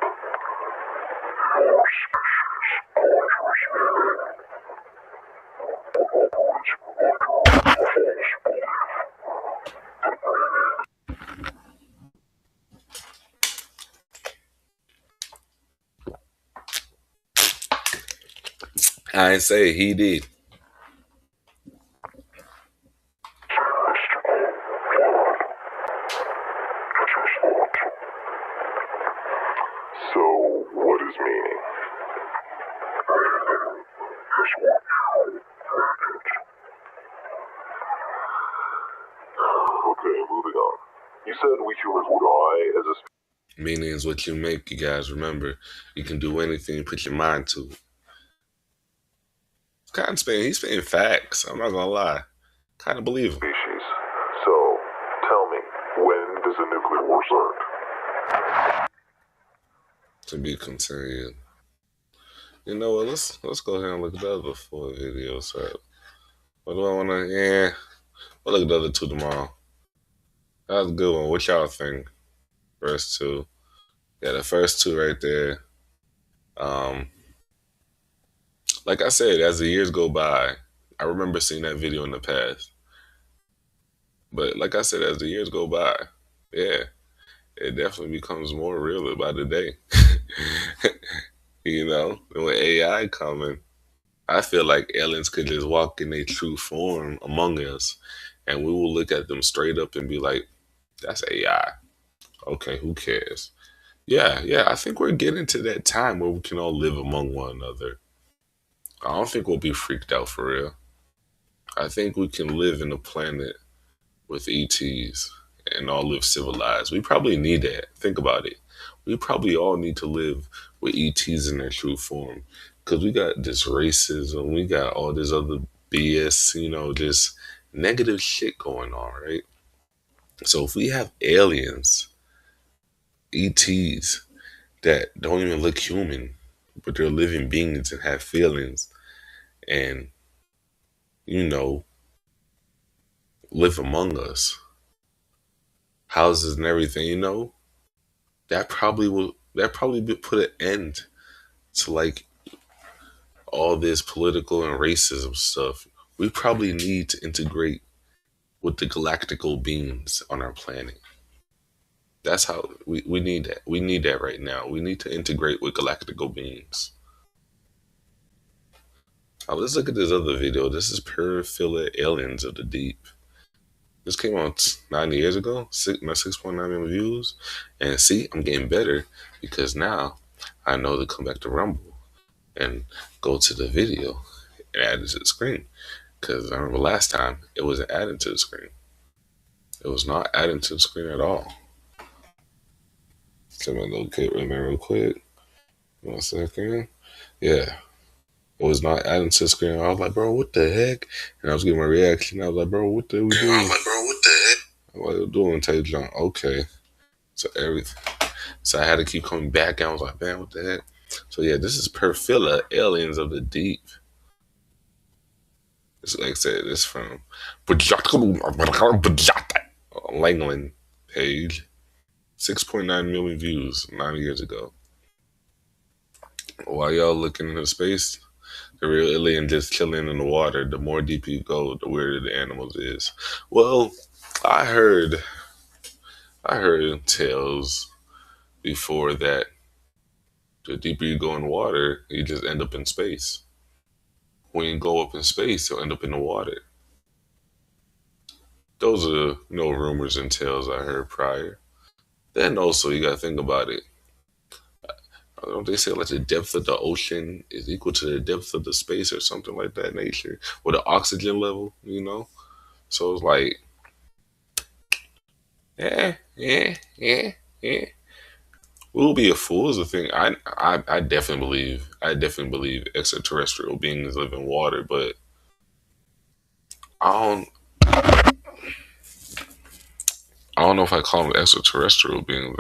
I ain't say it, he did. So, what is meaning? Okay, moving on. You said we humans would die as a species. Meaning is what you make, you guys. Remember, you can do anything you put your mind to. Kind of spitting, he's spitting facts. I'm not gonna lie. Kind of believe him. So, tell me, when does a nuclear war start? To be continued. You know what? Let's go ahead and look at the other 4 videos up. What do I want to? Yeah, we'll look at the other 2 tomorrow. That was a good one. What y'all think? First 2. Yeah, the first 2 right there. Like I said, as the years go by, I remember seeing that video in the past. But like I said, as the years go by, yeah, it definitely becomes more real by the day. You know, and with AI coming, I feel like aliens could just walk in their true form among us, and we will look at them straight up and be like, "That's AI." Okay, who cares? Yeah. I think we're getting to that time where we can all live among one another. I don't think we'll be freaked out for real. I think we can live in a planet with ETs and all live civilized. We probably need that. Think about it. We probably all need to live with ETs in their true form because we got this racism, we got all this other BS, just negative shit going on, right? So if we have aliens, ETs that don't even look human, but they're living beings and have feelings and, live among us, houses and everything, that probably put an end to like all this political and racism stuff. We probably need to integrate with the galactical beings on our planet. That's how we need that. We need that right now. We need to integrate with galactical beings. Now let's look at this other video. This is Paraphila Aliens of the Deep. This came out 9 years ago. 6.9 million views. And see, I'm getting better because now I know to come back to Rumble and go to the video and add it to the screen. Because I remember last time it wasn't added to the screen. It was not added to the screen at all. Let me locate real quick. 1 second. Yeah. It was not adding to the screen. I was like, bro, what the heck? And I was getting my reaction. I was like, bro, what the we doing? I was like, bro, what the heck? What are you doing, Tay John? Okay. So everything. So I had to keep coming back. And I was like, man, what the heck? So yeah, this is Paraphila Aliens of the Deep. It's like I said, it's from Langland page. 6.9 million views 9 years ago. While y'all looking into space, the real alien just chilling in the water. The more deep you go, the weirder the animals is. Well, I heard tales before that the deeper you go in water, you just end up in space. When you go up in space, you'll end up in the water. Those are no rumors and tales I heard prior. Then also you gotta think about it. Don't they say like the depth of the ocean is equal to the depth of the space or something like that nature? Or the oxygen level? So it's like, yeah. We'll be a fool is a thing. I definitely believe extraterrestrial beings live in water, but I don't I don't know if I call them extraterrestrial beings.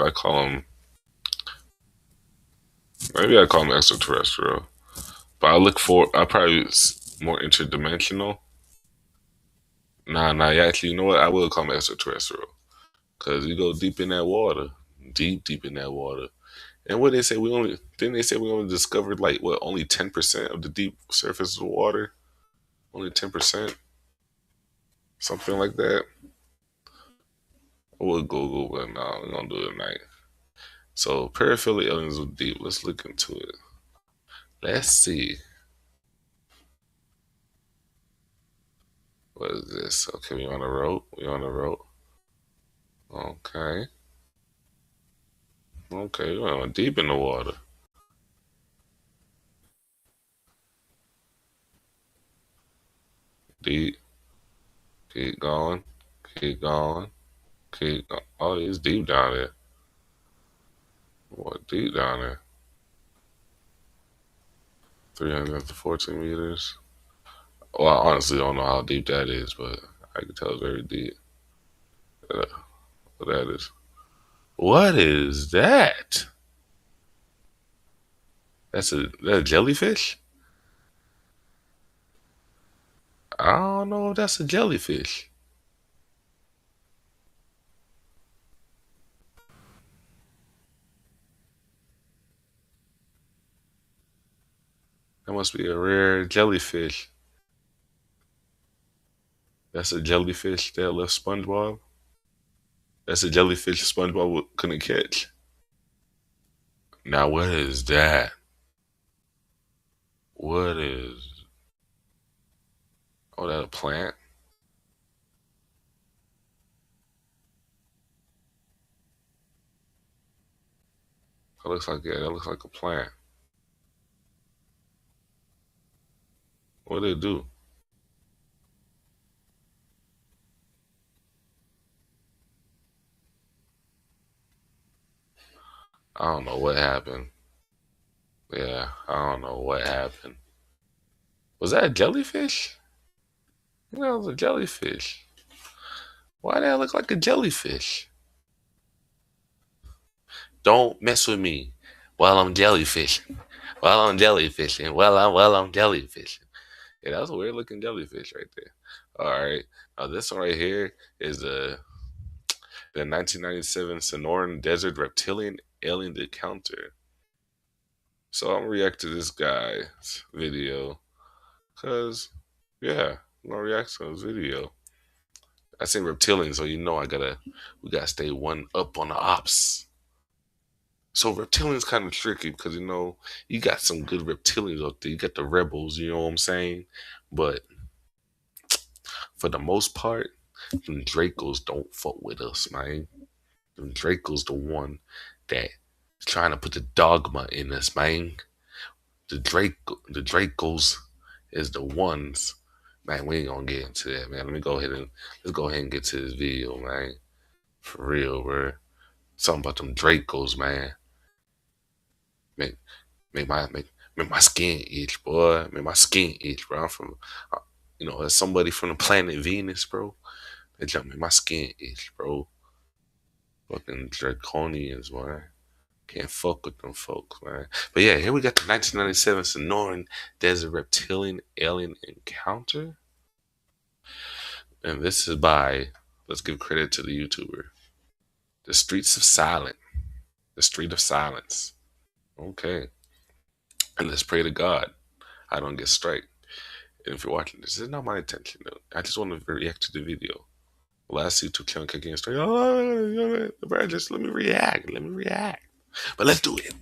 Maybe I call them extraterrestrial. But I probably more interdimensional. Nah, actually, you know what? I will call them extraterrestrial. Because you go deep in that water. Deep in that water. And what they say, didn't they say we only discovered like, what, only 10% of the deep surface of the water? Only 10%? Something like that. We'll Google, but no, we're going to do it tonight. So, paraphilic aliens of deep. Let's look into it. Let's see. What is this? Okay, we on the road. Okay. Okay, we're on deep in the water. Deep. Keep going. Keep going. Oh, it's deep down there. What, deep down there? 314 meters. Well, I honestly don't know how deep that is, but I can tell it's very deep. What that is. What is that? That's a jellyfish? I don't know if that's a jellyfish. That must be a rare jellyfish. That's a jellyfish that left SpongeBob. That's a jellyfish SpongeBob couldn't catch. Now what is that? What is? Oh, that a plant? That looks like a plant. What do they do? I don't know what happened. Yeah, I don't know what happened. Was that a jellyfish? You know, it was a jellyfish. Why did that look like a jellyfish? Don't mess with me while I'm jellyfishing. While I'm jellyfishing. Yeah, that's a weird looking jellyfish right there. All right. Now this one right here is The 1997 Sonoran Desert Reptilian Alien Encounter. So I'm gonna react to this guy's video, cause yeah, I'm gonna react to his video. I seen reptilian, so we gotta stay one up on the ops. So reptilian's kind of tricky because you got some good reptilians out there. You got the rebels, you know what I'm saying? But for the most part, them Dracos don't fuck with us, man. Them Dracos the one that trying to put the dogma in us, man. The Dracos is the ones. Man, we ain't gonna get into that, man. Let's go ahead and get to this video, man. For real, bro. Something about them Dracos, man. Make make my skin itch, boy. Make my skin itch, bro. I'm from, as somebody from the planet Venus, bro. They jump make my skin itch, bro. Fucking draconians, boy. Can't fuck with them folks, man. But yeah, here we got the 1997 Sonoran Desert Reptilian Alien Encounter. And this is by, let's give credit to the YouTuber, The Streets of Silence. The Street of Silence. Okay. And let's pray to God I don't get strike. And if you're watching this is not my intention, though. I just want to react to the video. Last YouTube channel kicking straight. Oh, bro, just let me react. Let me react. But let's do it.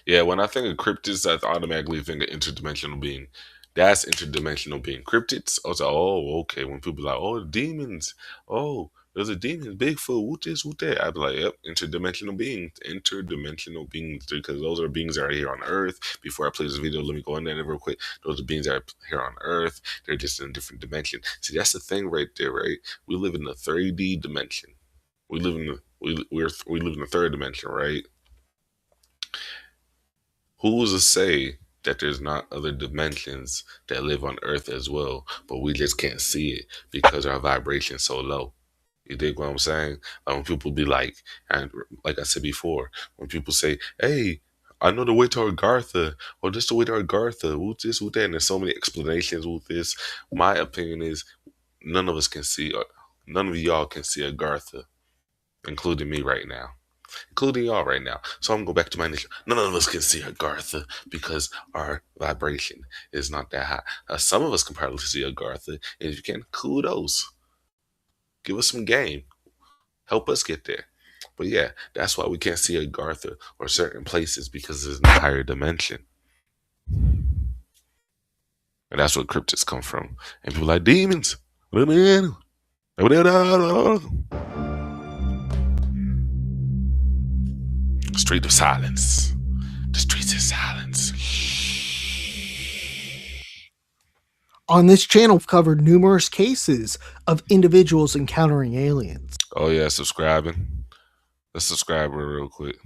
Yeah, when I think of cryptids, I automatically think of interdimensional being. That's interdimensional being. Cryptids, I was like, oh, okay. When people are like, oh, demons, oh, there's a demon, Bigfoot, what this, what that. I'd be like, yep, interdimensional beings, because those are beings that are here on Earth. Before I play this video, let me go in there real quick. Those are beings that are here on Earth. They're just in a different dimension. See, that's the thing right there, right? We live in the 3D dimension. We live in the we live in the third dimension, right? Who's to say that there's not other dimensions that live on Earth as well, but we just can't see it because our vibration's so low? You dig what I'm saying? When people be like, and like I said before, when people say, "Hey, I know the way to Agartha," or "This the way to Agartha," who's this, who's that, and there's so many explanations with this. My opinion is, none of us can see, none of y'all can see Agartha, including me right now, including y'all right now. So I'm gonna go back to my initial. None of us can see Agartha because our vibration is not that high. Some of us can probably see Agartha, and if you can, kudos. Give us some game. Help us get there. But yeah, that's why we can't see Agartha or certain places because it's in a higher dimension. And that's where cryptids come from. And people like demons. Street of Silence. The Streets of Silence. On this channel, we've covered numerous cases of individuals encountering aliens. Oh yeah, subscribing. Let's subscribe real quick.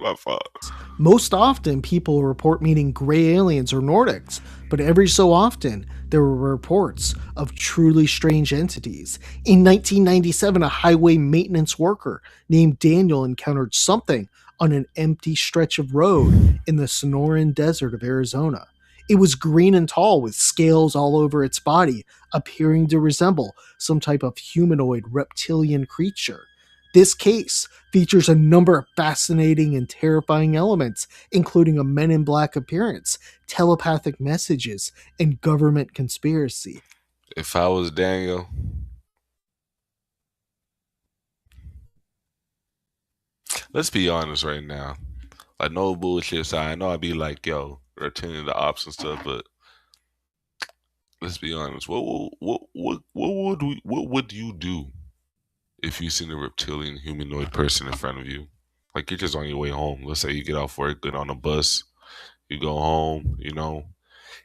My fault. Most often, people report meeting gray aliens or Nordics, but every so often, there were reports of truly strange entities. In 1997, a highway maintenance worker named Daniel encountered something on an empty stretch of road in the Sonoran Desert of Arizona. It was green and tall with scales all over its body, appearing to resemble some type of humanoid reptilian creature. This case features a number of fascinating and terrifying elements, including a Men in Black appearance, telepathic messages, and government conspiracy. If I was Daniel, let's be honest right now. Like, no bullshit side. I know I'd be like, yo, returning the ops and stuff, but let's be honest. What would you do if you seen a reptilian humanoid person in front of you? Like, you're just on your way home. Let's say you get off work, get on a bus, you go home,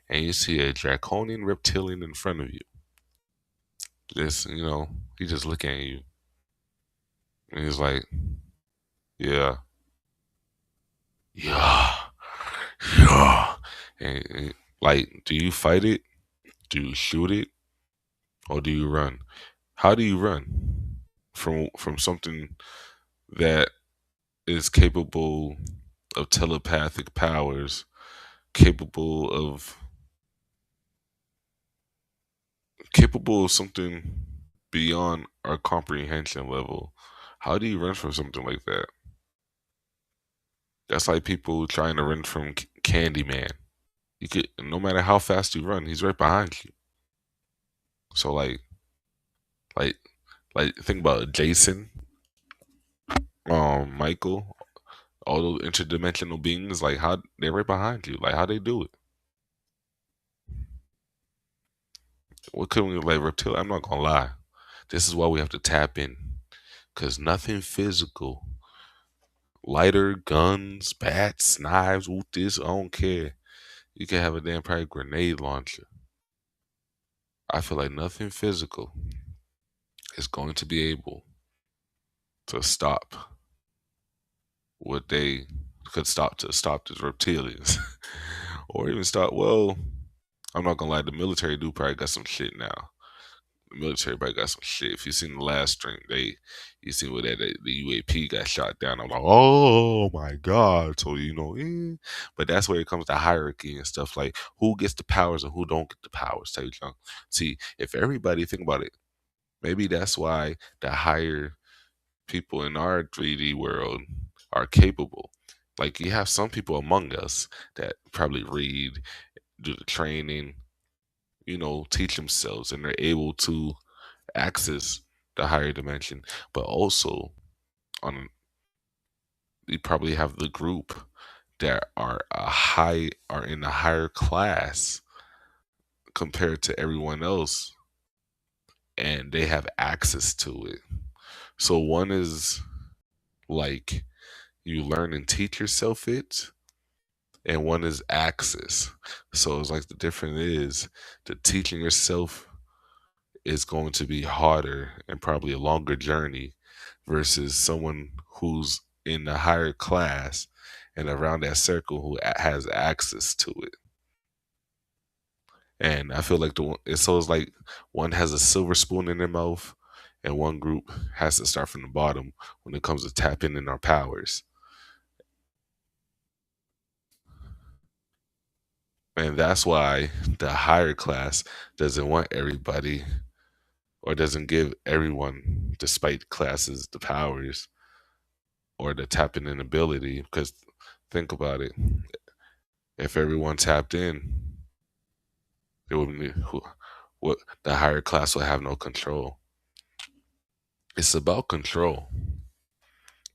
and you see a draconian reptilian in front of you. Just, he just looking at you. And he's like, yeah. Yeah. Yeah. And like, do you fight it? Do you shoot it? Or do you run? How do you run? from something that is capable of telepathic powers, capable of something beyond our comprehension level. How do you run from something like that? That's like people trying to run from Candyman. You could, no matter how fast you run, he's right behind you. So like, like think about Jason, Michael, all those interdimensional beings. Like how they're right behind you. Like how they do it? What could we like reptile? I'm not gonna lie. This is why we have to tap in, cause nothing physical. Lighter, guns, bats, knives, whoop this. I don't care. You can have a damn probably grenade launcher. I feel like nothing physical is going to be able to stop what they could stop to stop these reptilians, or even stop. Well, I'm not gonna lie. The military do probably got some shit now. The military probably got some shit. If you seen the last string, you seen where the UAP got shot down. I'm like, oh my god. So but that's where it comes to hierarchy and stuff like who gets the powers and who don't get the powers. Type junk. See, if everybody think about it, maybe that's why the higher people in our 3D world are capable. Like you have some people among us that probably read, do the training, teach themselves, and they're able to access the higher dimension. But also, on you probably have the group that are in a higher class compared to everyone else, and they have access to it. So one is like you learn and teach yourself it, and one is access. So it's like the difference is the teaching yourself is going to be harder and probably a longer journey versus someone who's in the higher class and around that circle who has access to it. And I feel like it's like one has a silver spoon in their mouth, and one group has to start from the bottom when it comes to tapping in our powers. And that's why the higher class doesn't want everybody or doesn't give everyone, despite classes, the powers or the tapping in ability. Because think about it, if everyone tapped in, it would be what the higher class will have no control. It's about control.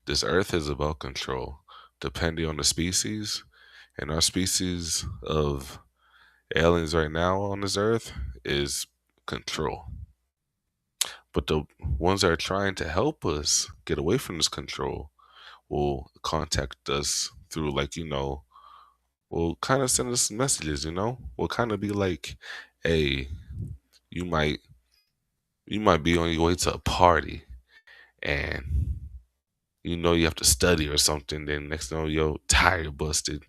This earth is about control, depending on the species. And our species of aliens right now on this earth is control. But the ones that are trying to help us get away from this control will contact us through, like, will kind of send us messages, will kind of be like, hey, you might be on your way to a party and you have to study or something. Then next thing you know, your tire busted,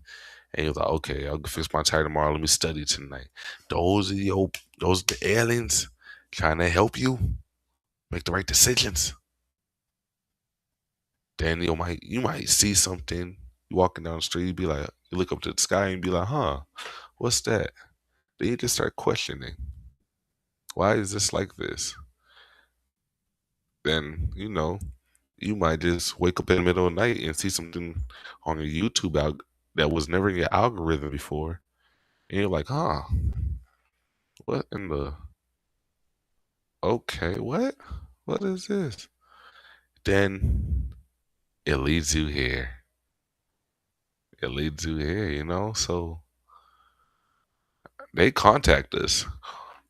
and you're like, okay, I'll fix my tire tomorrow. Let me study tonight. Those are the aliens trying to help you make the right decisions. Then you might see something. You walking down the street, you look up to the sky and be like, huh, what's that? Then you just start questioning, why is this like this? Then you might just wake up in the middle of the night and see something on your YouTube that was never in your algorithm before, and you're like, huh, what in the okay, what is this? Then it leads you here. It leads you here, So they contact us.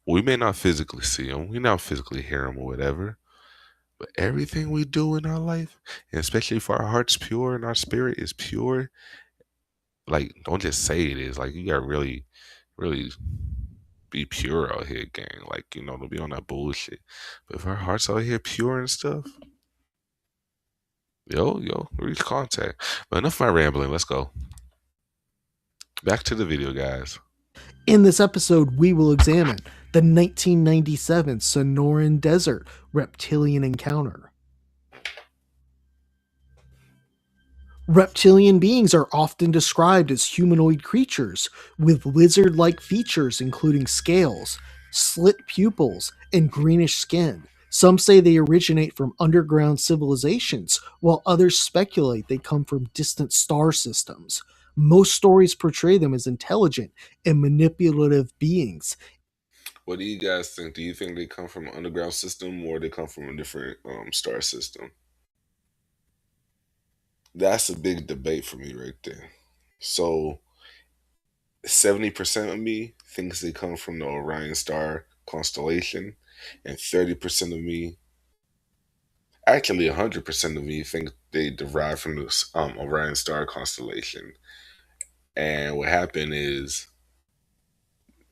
We may not physically see them, we not physically hear them or whatever, but everything we do in our life, and especially if our heart's pure and our spirit is pure, like don't just say it is. Like you gotta really, really be pure out here, gang. Like, don't be on that bullshit. But if our heart's out here pure and stuff, yo, reach contact. But enough of my rambling. Let's go. Back to the video, guys. In this episode, we will examine the 1997 Sonoran Desert reptilian encounter. Reptilian beings are often described as humanoid creatures with lizard like features, including scales, slit pupils, and greenish skin. Some say they originate from underground civilizations, while others speculate they come from distant star systems. Most stories portray them as intelligent and manipulative beings. What do you guys think? Do you think they come from an underground system or they come from a different star system? That's a big debate for me right there. So 70% of me thinks they come from the Orion star constellation, and 30% of me, actually 100% of me, think they derive from this Orion star constellation. And what happened is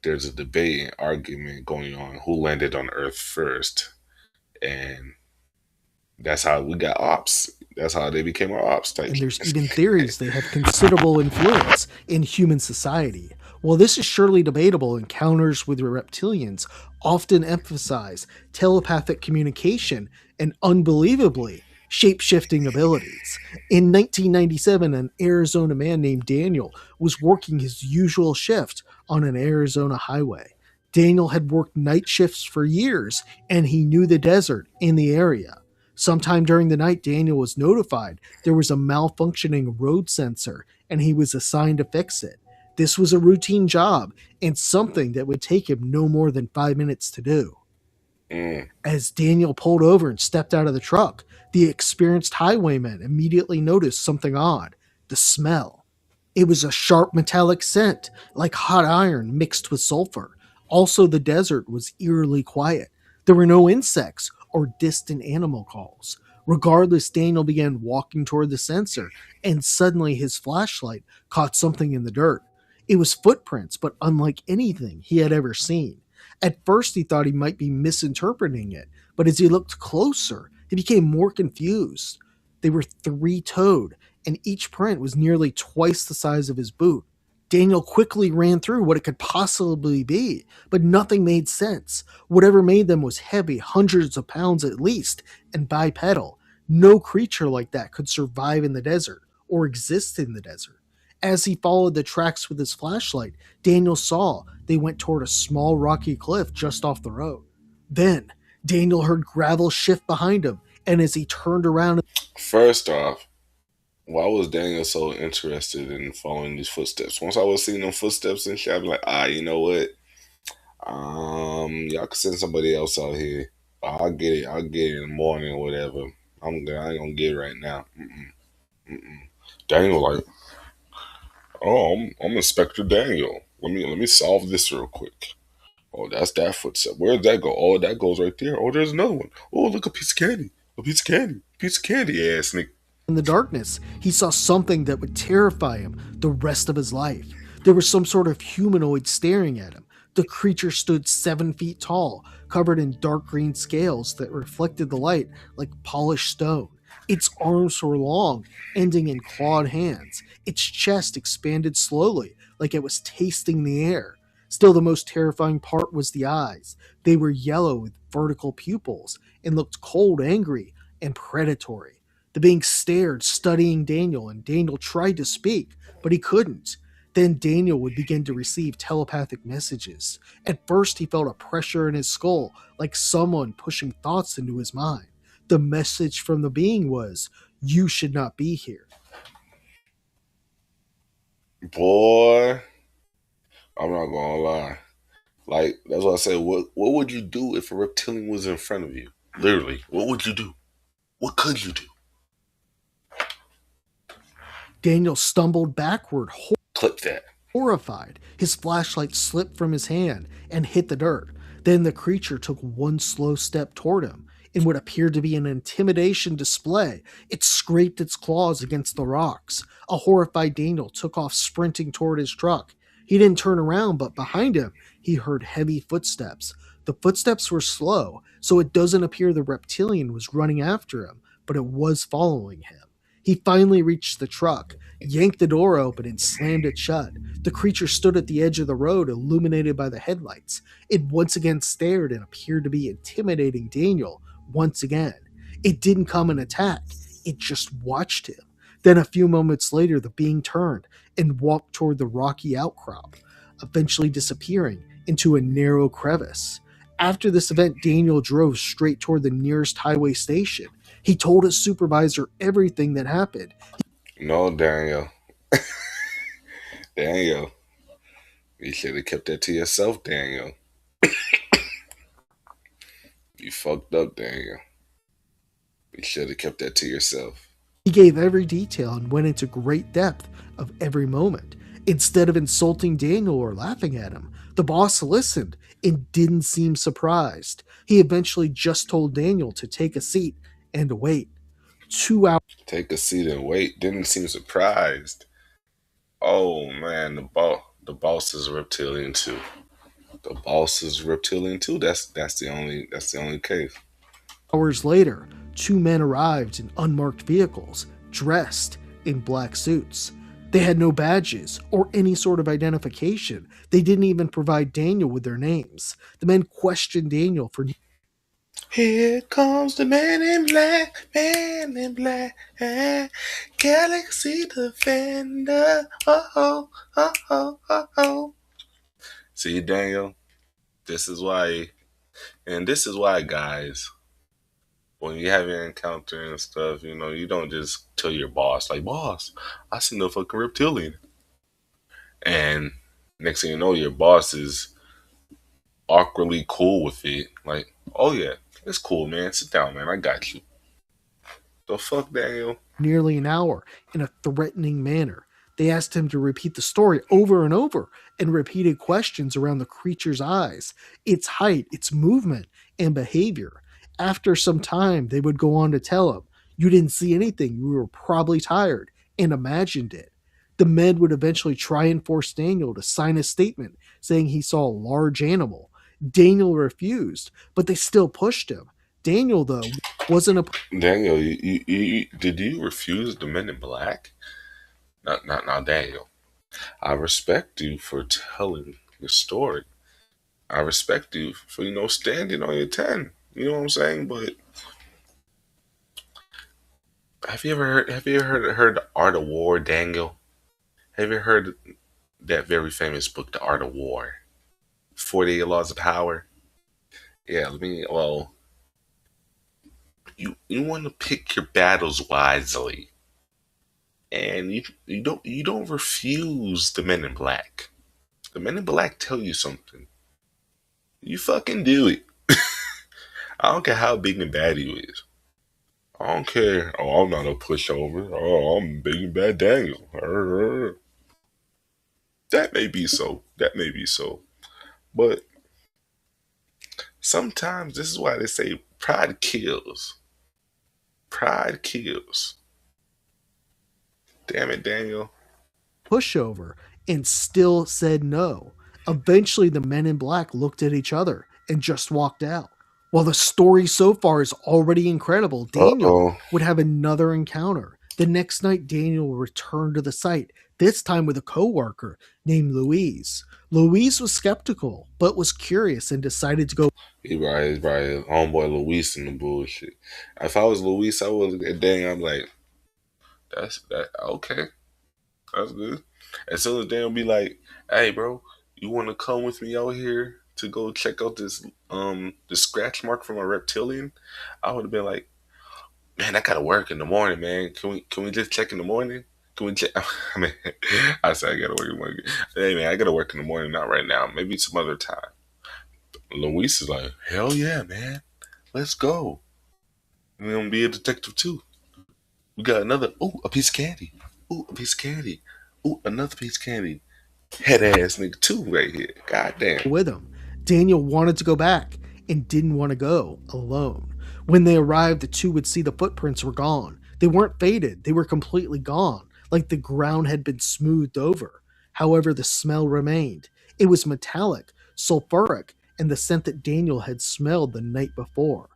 there's a debate and argument going on who landed on Earth first, and that's how we got ops. That's how they became our ops And there's Titans. even theories they have considerable influence in human society. While this is surely debatable, encounters with reptilians often emphasize telepathic communication and unbelievably shape shifting abilities. In 1997, an Arizona man named Daniel was working his usual shift on an Arizona highway. Daniel had worked night shifts for years and he knew the desert and the area. Sometime during the night, Daniel was notified there was a malfunctioning road sensor and he was assigned to fix it. This was a routine job and something that would take him no more than 5 minutes to do. Mm. As Daniel pulled over and stepped out of the truck, the experienced highwayman immediately noticed something odd: the smell. It was a sharp metallic scent, like hot iron mixed with sulfur. Also, the desert was eerily quiet. There were no insects or distant animal calls. Regardless, Daniel began walking toward the sensor, and suddenly his flashlight caught something in the dirt. It was footprints, but unlike anything he had ever seen. At first, he thought he might be misinterpreting it, but as he looked closer, he became more confused. They were three toed, and each print was nearly twice the size of his boot. Daniel quickly ran through what it could possibly be, but nothing made sense. Whatever made them was heavy, hundreds of pounds at least, and bipedal. No creature like that could survive in the desert or exist in the desert. As he followed the tracks with his flashlight, Daniel saw they went toward a small rocky cliff just off the road. Then, Daniel heard gravel shift behind him, and as he turned around, First off, why was Daniel so interested in following these footsteps? Once I was seeing them footsteps and shit, I'd be like, you know what? Y'all can send somebody else out here. I'll get it. I'll get it in the morning or whatever. I'm good. I ain't gonna get it right now. Mm-mm. Daniel, like, oh, I'm Inspector Daniel. Let me solve this real quick. Oh, that's that footstep. Where'd that go? Oh, that goes right there. Oh, there's another one. Oh, look, a piece of candy. A piece of candy. Piece of candy, ass nigga. in the darkness, he saw something that would terrify him the rest of his life. There was some sort of humanoid staring at him. The creature stood 7 feet tall, covered in dark green scales that reflected the light like polished stone. Its arms were long, ending in clawed hands. Its chest expanded slowly, like it was tasting the air. Still, the most terrifying part was the eyes. They were yellow with vertical pupils and looked cold, angry, and predatory. The being stared, studying Daniel, and Daniel tried to speak, but he couldn't. Then Daniel would begin to receive telepathic messages. At first, he felt a pressure in his skull, like someone pushing thoughts into his mind. The message from the being was, "You should not be here." Boy, I'm not gonna lie. Like, that's what I said. What would you do if a reptilian was in front of you? Literally, what would you do? What could you do? Daniel stumbled backward, Clip that. horrified. His flashlight slipped from his hand and hit the dirt. Then the creature took one slow step toward him. In what appeared to be an intimidation display, it scraped its claws against the rocks. A horrified Daniel took off sprinting toward his truck. He didn't turn around, but behind him, he heard heavy footsteps. The footsteps were slow, so it doesn't appear the reptilian was running after him, but it was following him. He finally reached the truck, yanked the door open, and slammed it shut. The creature stood at the edge of the road, illuminated by the headlights. It once again stared and appeared to be intimidating Daniel once again. It didn't come and attack, it just watched him. Then a few moments later, the being turned and walked toward the rocky outcrop, eventually disappearing into a narrow crevice. After this event, Daniel drove straight toward the nearest highway station. He told his supervisor everything that happened. No, Daniel. Daniel. You should have kept that to yourself, Daniel. You fucked up, Daniel. You should have kept that to yourself. He gave every detail and went into great depth of every moment. Instead of insulting Daniel or laughing at him, the boss listened and didn't seem surprised. He eventually just told Daniel to take a seat and wait. 2 hours Take a seat and wait. Didn't seem surprised. Oh man, the boss is a reptilian too. The boss is reptilian too. That's the only case. later, two men arrived in unmarked vehicles, dressed in black suits. They had no badges or any sort of identification. They didn't even provide Daniel with their names. The men questioned Daniel for Here comes the man in black, Galaxy Defender. Oh, oh, oh, oh, oh. See, Daniel, this is why, and this is why, guys, when you have your encounter and stuff, you don't just tell your boss, like, boss, I seen the fucking reptilian. And next thing you know, your boss is awkwardly cool with it. Like, oh yeah, it's cool, man. Sit down, man. I got you. The fuck, Daniel? nearly an hour in a threatening manner. They asked him to repeat the story over and over and repeated questions around the creature's eyes, its height, its movement, and behavior. After some time, they would go on to tell him, "You didn't see anything, you were probably tired and imagined it." The men would eventually try and force Daniel to sign a statement saying he saw a large animal. Daniel refused, but they still pushed him. Daniel, though, wasn't a Daniel, did you refuse the Men in Black? Not now, Daniel. I respect you for telling your story. I respect you for standing on your 10. You know what I'm saying? But have you ever heard the Art of War, Daniel? Have you heard that very famous book, The Art of War? 48 Laws of Power? Yeah, well, you want to pick your battles wisely. And you don't refuse the Men in Black. The Men in Black tell you something. You fucking do it. I don't care how big and bad you is. I don't care. Oh, I'm not a pushover. Oh, I'm big and bad Daniel. That may be so. That may be so. But sometimes this is why they say pride kills. Pride kills. Damn it, Daniel. pushover and still said no. Eventually, the men in black looked at each other and just walked out. While the story so far is already incredible, Uh Daniel oh. would have another encounter. The next night, Daniel returned to the site, this time with a coworker named Louise. Louise was skeptical, but was curious and decided to go He's probably homeboy Luis in the bullshit. If I was Luis, I would dang. I'm like, that's that. Okay, that's good. As soon as Daniel be like, "Hey, bro, you want to come with me out here to go check out the scratch mark from a reptilian?" I would have been like, "Man, I gotta work in the morning, man. Can we just check in the morning? Can we check?" I mean, I said I gotta work in the morning. Hey, man, I gotta work in the morning. Not right now. Maybe some other time. Luis is like, "Hell yeah, man. Let's go. We're gonna be a detective too. We got another. Ooh, a piece of candy. Ooh, a piece of candy. Ooh, another piece of candy. Head ass nigga too right here. God damn." with him. Daniel wanted to go back and didn't want to go alone. When they arrived, the two would see the footprints were gone. They weren't faded, they were completely gone, like the ground had been smoothed over. However, the smell remained. It was metallic, sulfuric, and the scent that Daniel had smelled the night before.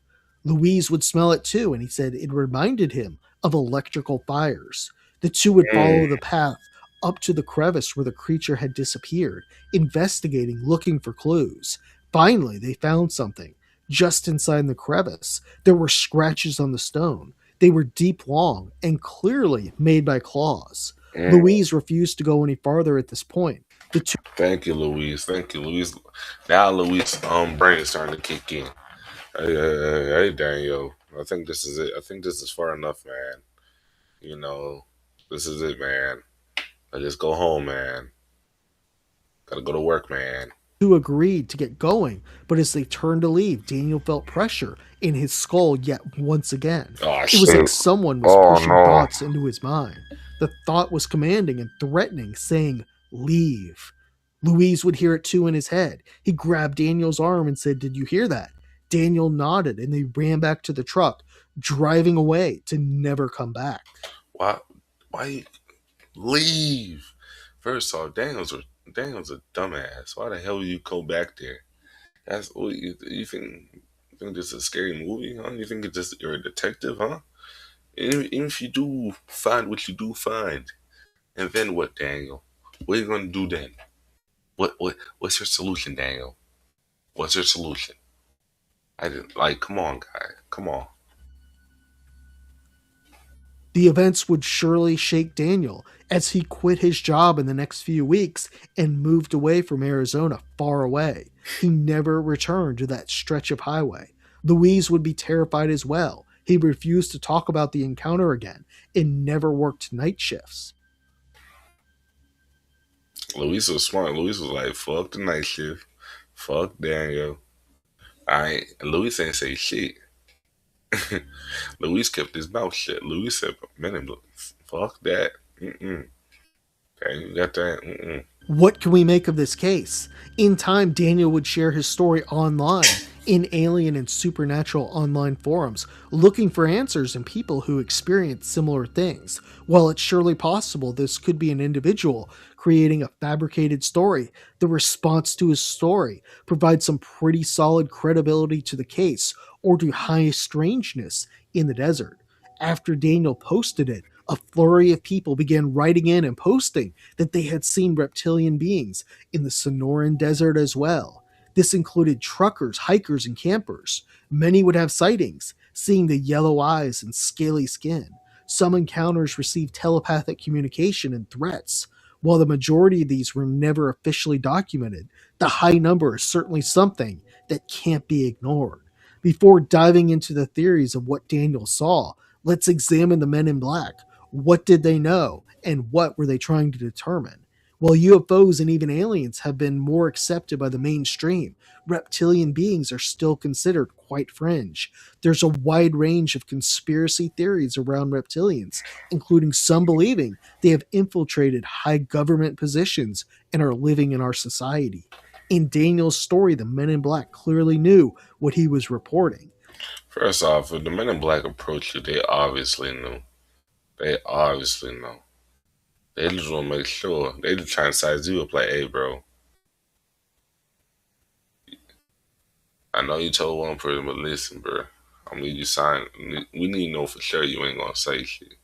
Louise would smell it too, and he said it reminded him of electrical fires. The two would Mm. follow the path up to the crevice where the creature had disappeared, investigating, looking for clues. Finally, they found something. Just inside the crevice, there were scratches on the stone. They were deep, long, and clearly made by claws. Mm. Louise refused to go any farther at this point. The two Thank you, Louise. Thank you, Louise. Now Louise brain is starting to kick in. Hey, Daniel. I think this is it. I think this is far enough, man. You know, this is it, man. I just go home, man. Gotta go to work, man. agreed to get going, but as they turned to leave, Daniel felt pressure in his skull yet once again. Oh It was like shit. someone was Oh pushing no. thoughts into his mind. The thought was commanding and threatening, saying, "Leave." Louise would hear it too in his head. He grabbed Daniel's arm and said, "Did you hear that?" Daniel nodded and they ran back to the truck, driving away to never come back. Why? Why you leave? First off, Daniel's a dumbass. Why the hell would you go back there? That's what you think. You think this is a scary movie, huh? You think it's just you're a detective, huh? Even if you do find what you do find, and then what, Daniel? What are you gonna do then? What's your solution, Daniel? What's your solution? I didn't like. Come on, guy. Come on. The events would surely shake Daniel as he quit his job in the next few weeks and moved away from Arizona, far away. He never returned to that stretch of highway. Louise would be terrified as well. He refused to talk about the encounter again and never worked night shifts. Luis was smart. Luis was like, "Fuck the night shift. Fuck Daniel." I Luis ain't say shit. Luis kept his mouth shut. Luis said, "Man, fuck that. Mm-mm. Okay, you got that. Mm-mm." What can we make of this case? In time, Daniel would share his story online in alien and supernatural online forums, looking for answers in people who experience similar things. While it's surely possible this could be an individual creating a fabricated story, the response to his story provides some pretty solid credibility to the case or to high strangeness in the desert. After Daniel posted it, a flurry of people began writing in and posting that they had seen reptilian beings in the Sonoran Desert as well. This included truckers, hikers, and campers. Many would have sightings, seeing the yellow eyes and scaly skin. Some encounters received telepathic communication and threats. While the majority of these were never officially documented, the high number is certainly something that can't be ignored. Before diving into the theories of what Daniel saw, let's examine the men in black. What did they know, and what were they trying to determine? While UFOs and even aliens have been more accepted by the mainstream, reptilian beings are still considered quite fringe. There's a wide range of conspiracy theories around reptilians, including some believing they have infiltrated high government positions and are living in our society. In Daniel's story, the men in black clearly knew what he was reporting. First off, if the Men in Black approached you, they obviously knew. They obviously know. They just want to make sure. They just trying to size you up like, "Hey, bro, I know you told one person, but listen, bro, I need you sign. We need to know for sure you ain't gonna say shit.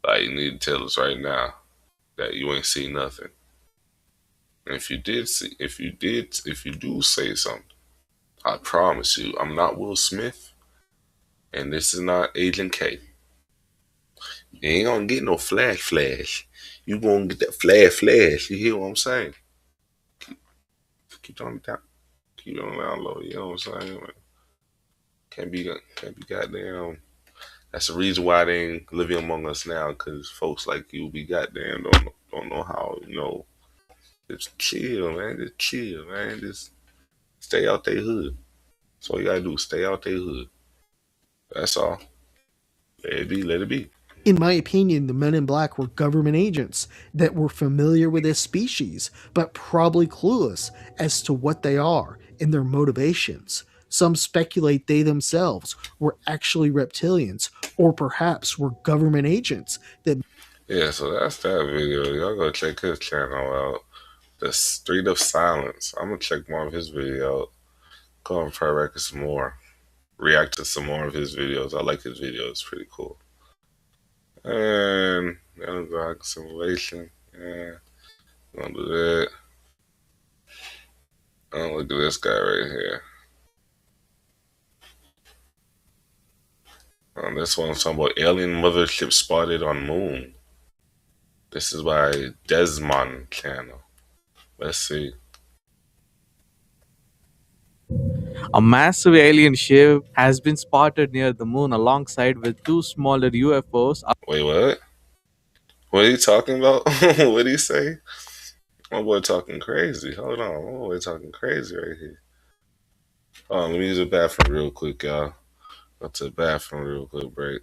Like, you need to tell us right now that you ain't seen nothing. And if you do say something, I promise you, I'm not Will Smith, and this is not Agent K. You ain't gonna get no flash. You gonna get that flash. You hear what I'm saying? Keep on down. Keep it on down low. You know what I'm saying? Can't be goddamn. That's the reason why they ain't living among us now, because folks like you be goddamn don't know how, just chill, man. Just chill, man. Just stay out their hood. That's all you gotta do. Stay out their hood. That's all. Let it be. Let it be. In my opinion, the men in black were government agents that were familiar with this species, but probably clueless as to what they are and their motivations. Some speculate they themselves were actually reptilians, or perhaps were government agents that Yeah, so that's that video. Y'all go check his channel out. The Street of Silence. I'm gonna check more of his video. Go and try record some more. React to some more of his videos. I like his videos. Pretty cool. And like simulation. Yeah, gonna do that. Oh, look at this guy right here. That's what I'm talking about. Alien mothership spotted on moon. This is by Desmond channel. Let's see. A massive alien ship has been spotted near the moon alongside with two smaller UFOs. Wait, what? What are you talking about? What did he say? My boy talking crazy. Hold on. My boy talking crazy right here. Let me use the bathroom real quick, y'all. Go to the bathroom real quick, break.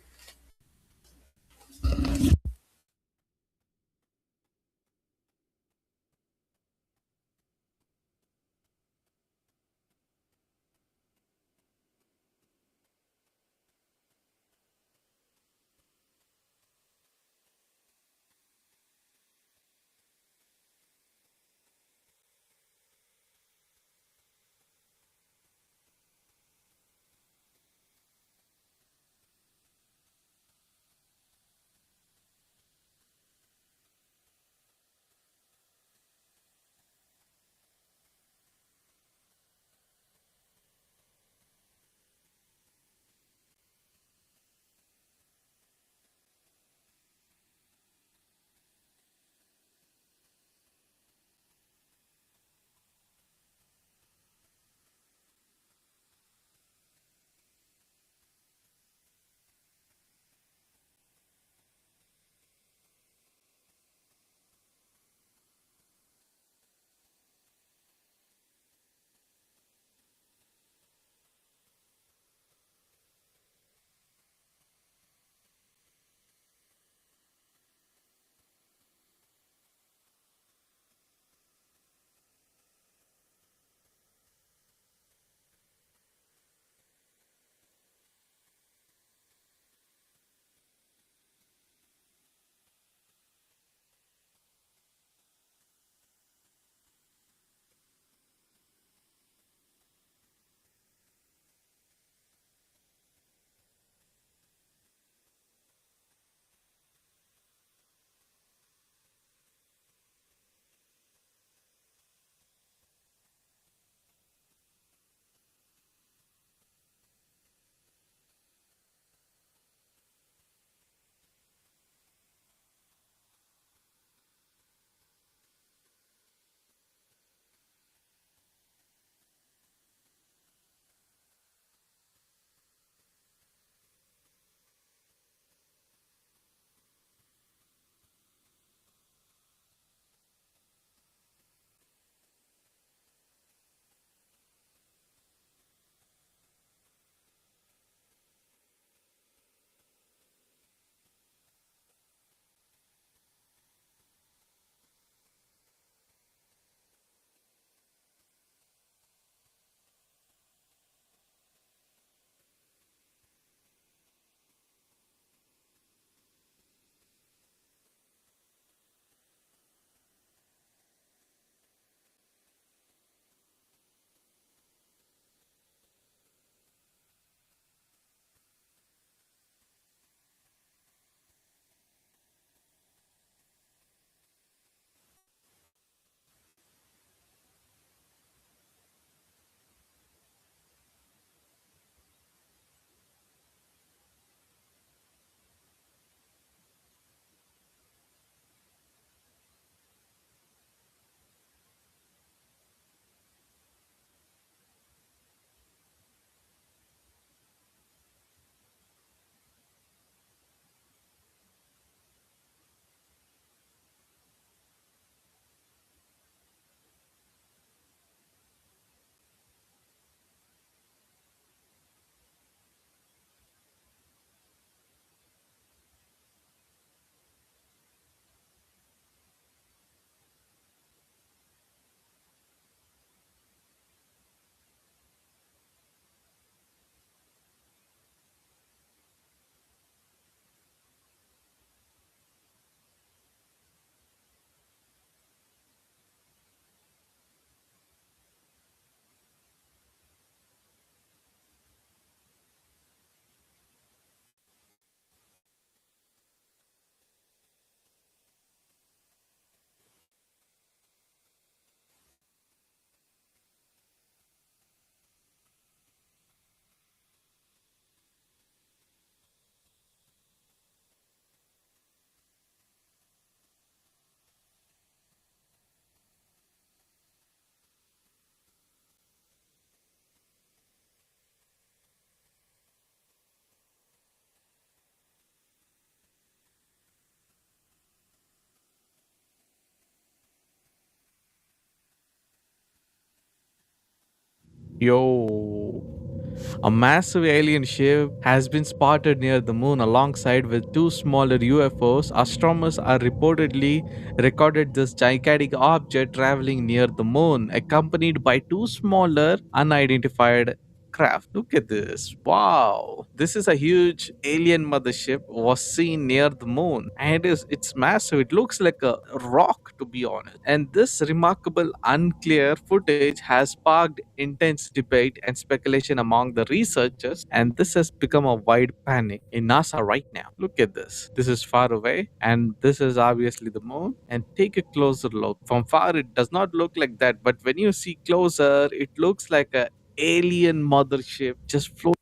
Yo. A massive alien ship has been spotted near the moon alongside with two smaller UFOs. Astronomers are reportedly recorded this gigantic object traveling near the moon, accompanied by two smaller unidentified craft. Look at this. Wow. This is a huge alien mothership was seen near the moon. And it's massive. It looks like a rock, to be honest. And this remarkable unclear footage has sparked intense debate and speculation among the researchers, and this has become a wide panic in NASA right now. Look at this. This is far away, and this is obviously the moon. And take a closer look. From far, it does not look like that, but when you see closer, it looks like a alien mothership just floating.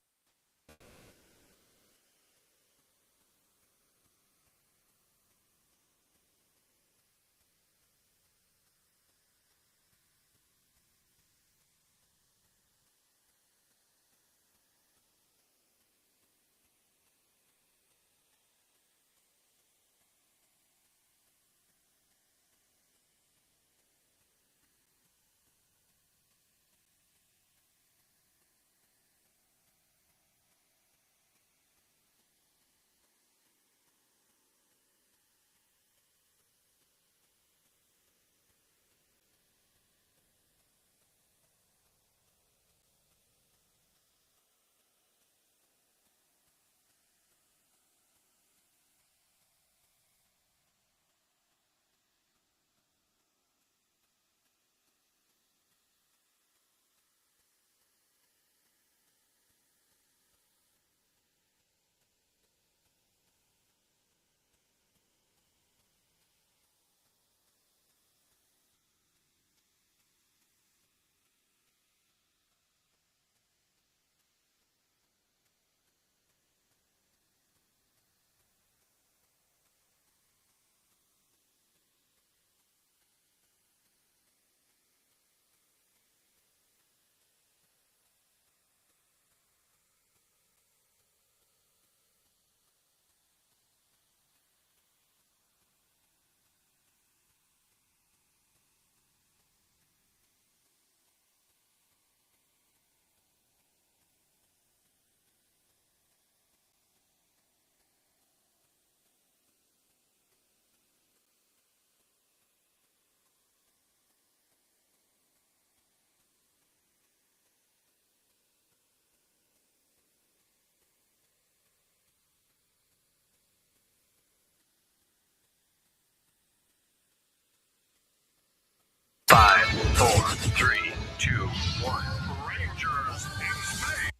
Five, four, three, two, one. Rangers in space.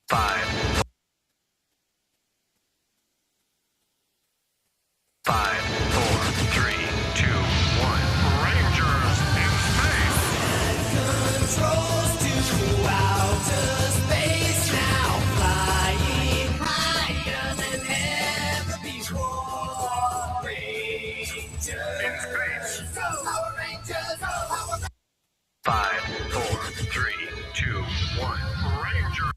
Five, five, four, three, two, one. Rangers in space. Controls to outer space now, flying higher than ever before. Rangers in space. Power Rangers, Power Rangers. Five, four, three, two, one. Rangers.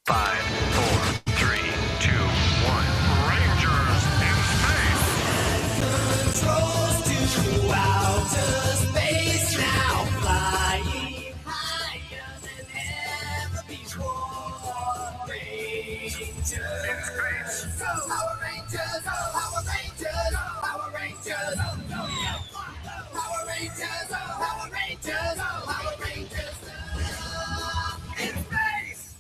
Five, four, three, two, one. Rangers in space. Controls to outer space now, flying higher than ever before. Rangers in space. Power Rangers, Power Rangers, Power Rangers. Power Rangers, Power Rangers, Power Rangers in space.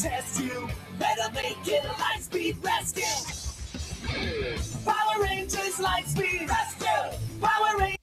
Test you, better make it a Lightspeed rescue. Power Rangers Lightspeed rescue. Power Rangers.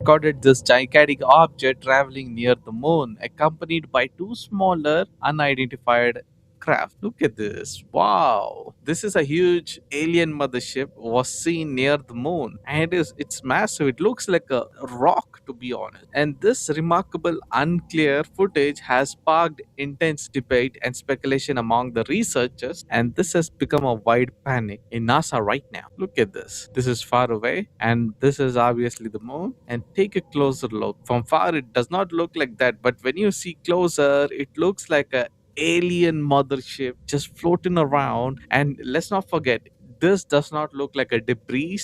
Recorded this gigantic object traveling near the moon, accompanied by two smaller, unidentified craft. Look at this. Wow. This is a huge alien mothership was seen near the moon. And it's massive. It looks like a rock, to be honest. And this remarkable unclear footage has sparked intense debate and speculation among the researchers, and this has become a wide panic in NASA right now. Look at this. This is far away, and this is obviously the moon. And take a closer look. From far, it does not look like that, but when you see closer, it looks like a alien mothership just floating around. And let's not forget, this does not look like a debris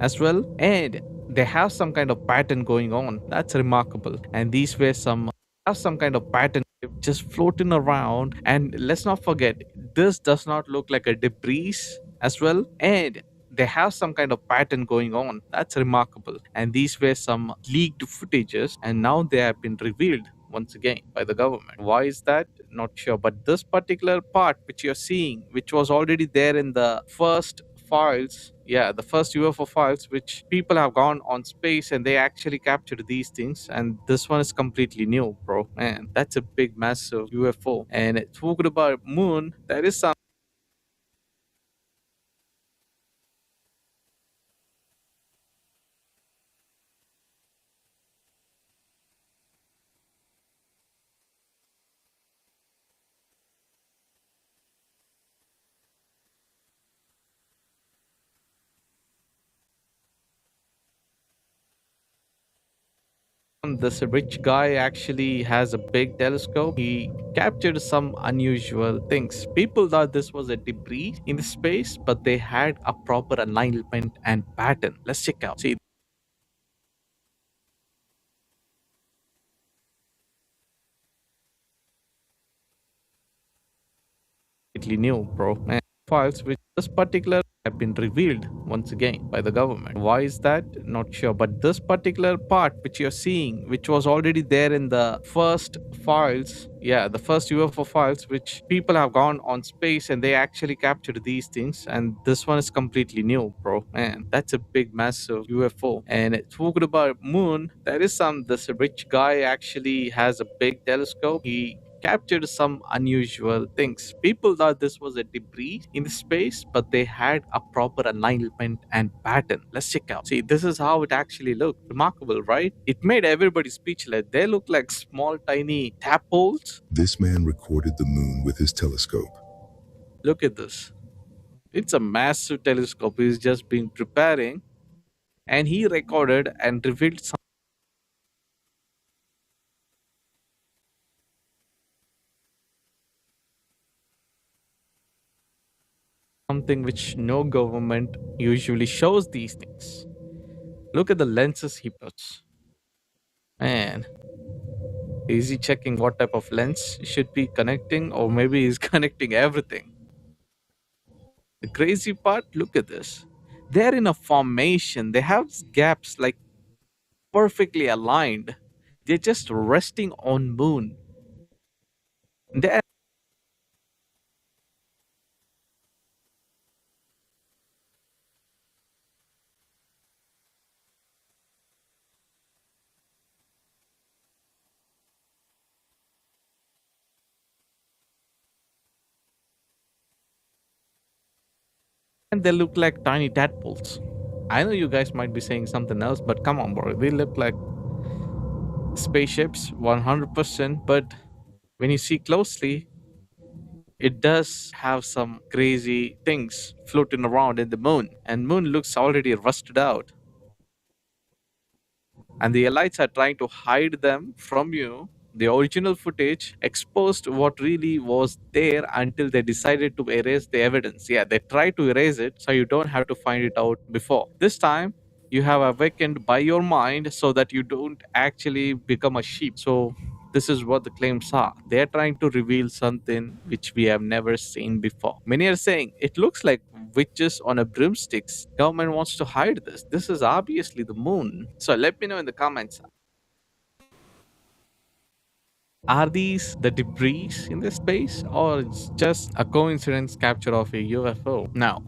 as well, and they have some kind of pattern going on. That's remarkable. And these were some kind of pattern just floating around. And let's not forget, this does not look like a debris as well, and they have some kind of pattern going on. That's remarkable. And these were some leaked footages, and now they have been revealed once again by the government. Why is that? Not sure. But this particular part which you're seeing, which was already there in the first files, yeah, the first UFO files, which people have gone on space and they actually captured these things, and this one is completely new, bro. Man, that's a big massive UFO. And talking about moon, there is this rich guy actually has a big telescope. He captured some unusual things. People thought this was a debris in the space, but they had a proper alignment and pattern. Let's check out. See, completely new, bro. And files which this particular have been revealed once again by the government. Why is that? Not sure. But this particular part which you're seeing, which was already there in the first files, yeah, the first UFO files, which people have gone on space and they actually captured these things, and this one is completely new, bro. Man, that's a big massive UFO. And talking about moon, there is this rich guy actually has a big telescope. He captured some unusual things. People thought this was a debris in the space, but they had a proper alignment and pattern. Let's check out. See, this is how it actually looked. Remarkable, right? It made everybody speechless. They look like small, tiny tadpoles. This man recorded the moon with his telescope. Look at this. It's a massive telescope. He's just been preparing, and he recorded and revealed something which no government usually shows these things. Look at the lenses he puts. Man, is he checking what type of lens he should be connecting, or maybe he's connecting everything? The crazy part, look at this. They're in a formation. They have gaps like perfectly aligned. They're just resting on moon. They're And they look like tiny tadpoles. I know you guys might be saying something else, but come on, bro. They look like spaceships 100%, but when you see closely, it does have some crazy things floating around in the moon, and moon looks already rusted out, and the elites are trying to hide them from you. The original footage exposed what really was there until they decided to erase the evidence. Yeah, they tried to erase it so you don't have to find it out before. This time, you have awakened by your mind so that you don't actually become a sheep. So, this is what the claims are. They're trying to reveal something which we have never seen before. Many are saying it looks like witches on a broomsticks. Government wants to hide this. This is obviously the moon. So let me know in the comments. Are these the debris in the space or it's just a coincidence capture of a UFO? Now,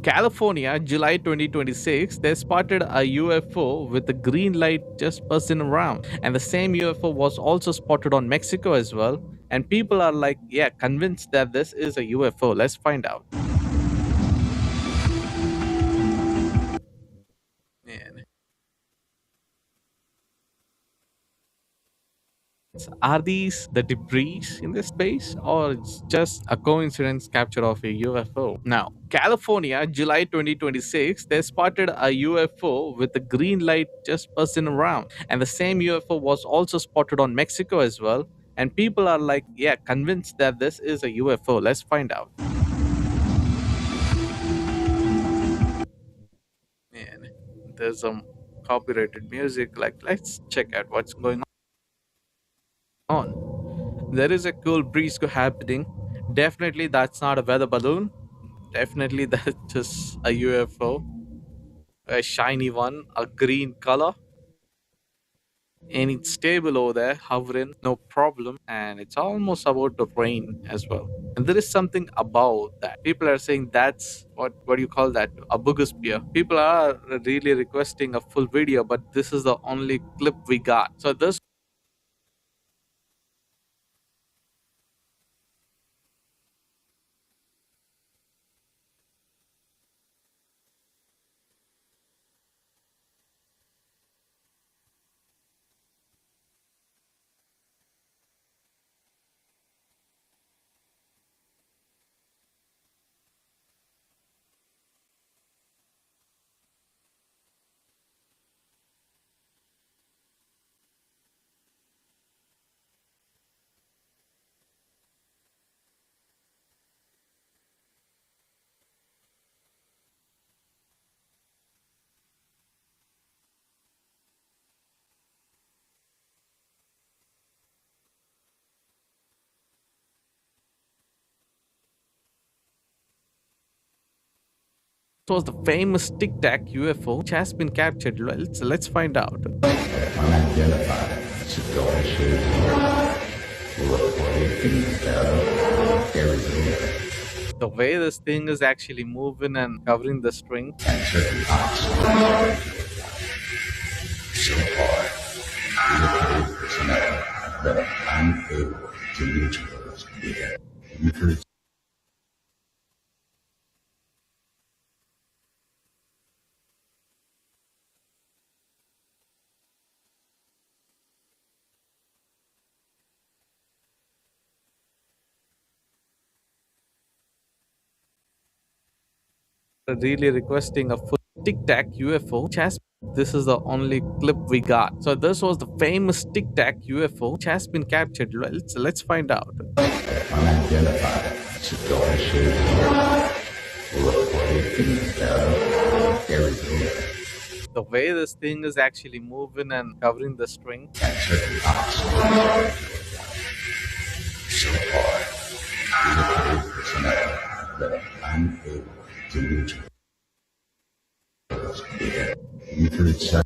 California, July 2026, they spotted a UFO with a green light just buzzing around. And the same UFO was also spotted on Mexico as well. And people are like, yeah, convinced that this is a UFO. Let's find out. Man. Are these the debris in the space or it's just a coincidence capture of a UFO? Now, California, July 2026, they spotted a UFO with a green light just buzzing around. And the same UFO was also spotted on Mexico as well. And people are like, yeah, convinced that this is a UFO. Let's find out. Man, there's some copyrighted music. Like, let's check out what's going on. There is a cool breeze happening. Definitely, that's not a weather balloon. Definitely, that's just a UFO, a shiny one, a green color, and it's stable over there, hovering, no problem. And it's almost about to rain as well. And there is something about that. People are saying that's what do you call that? A boogosphere. People are really requesting a full video, but this is the only clip we got. So this was the famous Tic Tac UFO, which has been captured. Let's find out. Unidentified situation reported in Arizona. The way this thing is actually moving and covering the string. And certain oxygen so far, military personnel have been unable to neutralize the military. Really requesting a full Tic Tac UFO, which has this is the only clip we got. So this was the famous Tic Tac UFO, which has been captured. Let's find out. Unidentified situation reported in Arizona. The way this thing is actually moving and covering the string. And certain oxygen so far, military personnel have been unable to neutralize the military.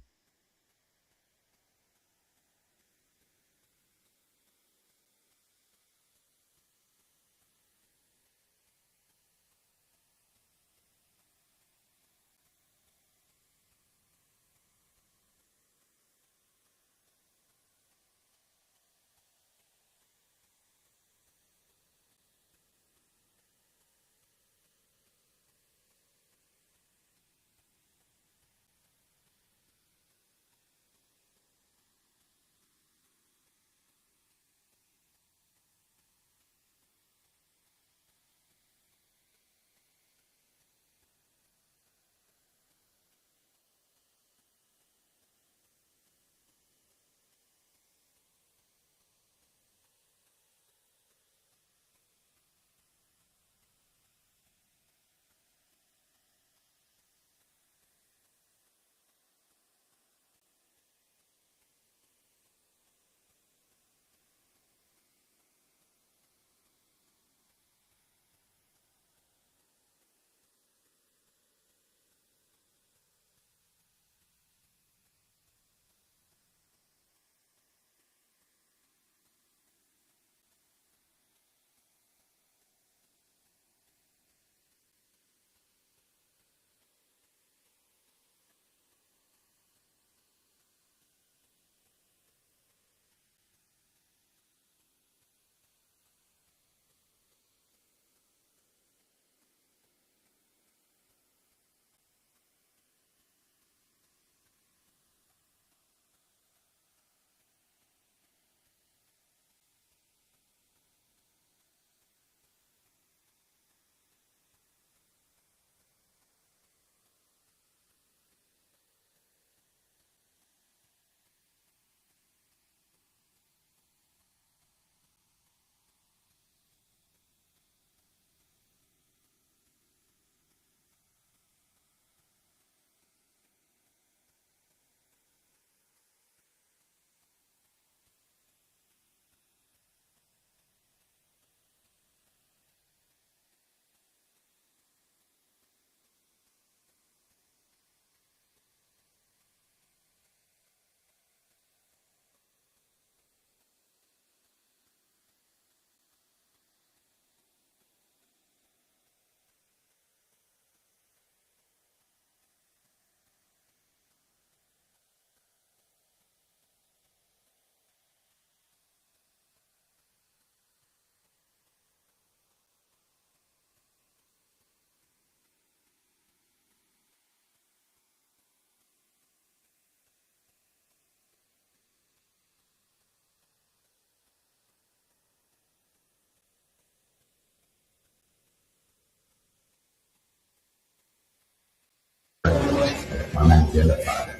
unidentified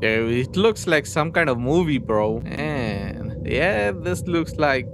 Yeah, it looks like some kind of movie, bro. And yeah, this looks like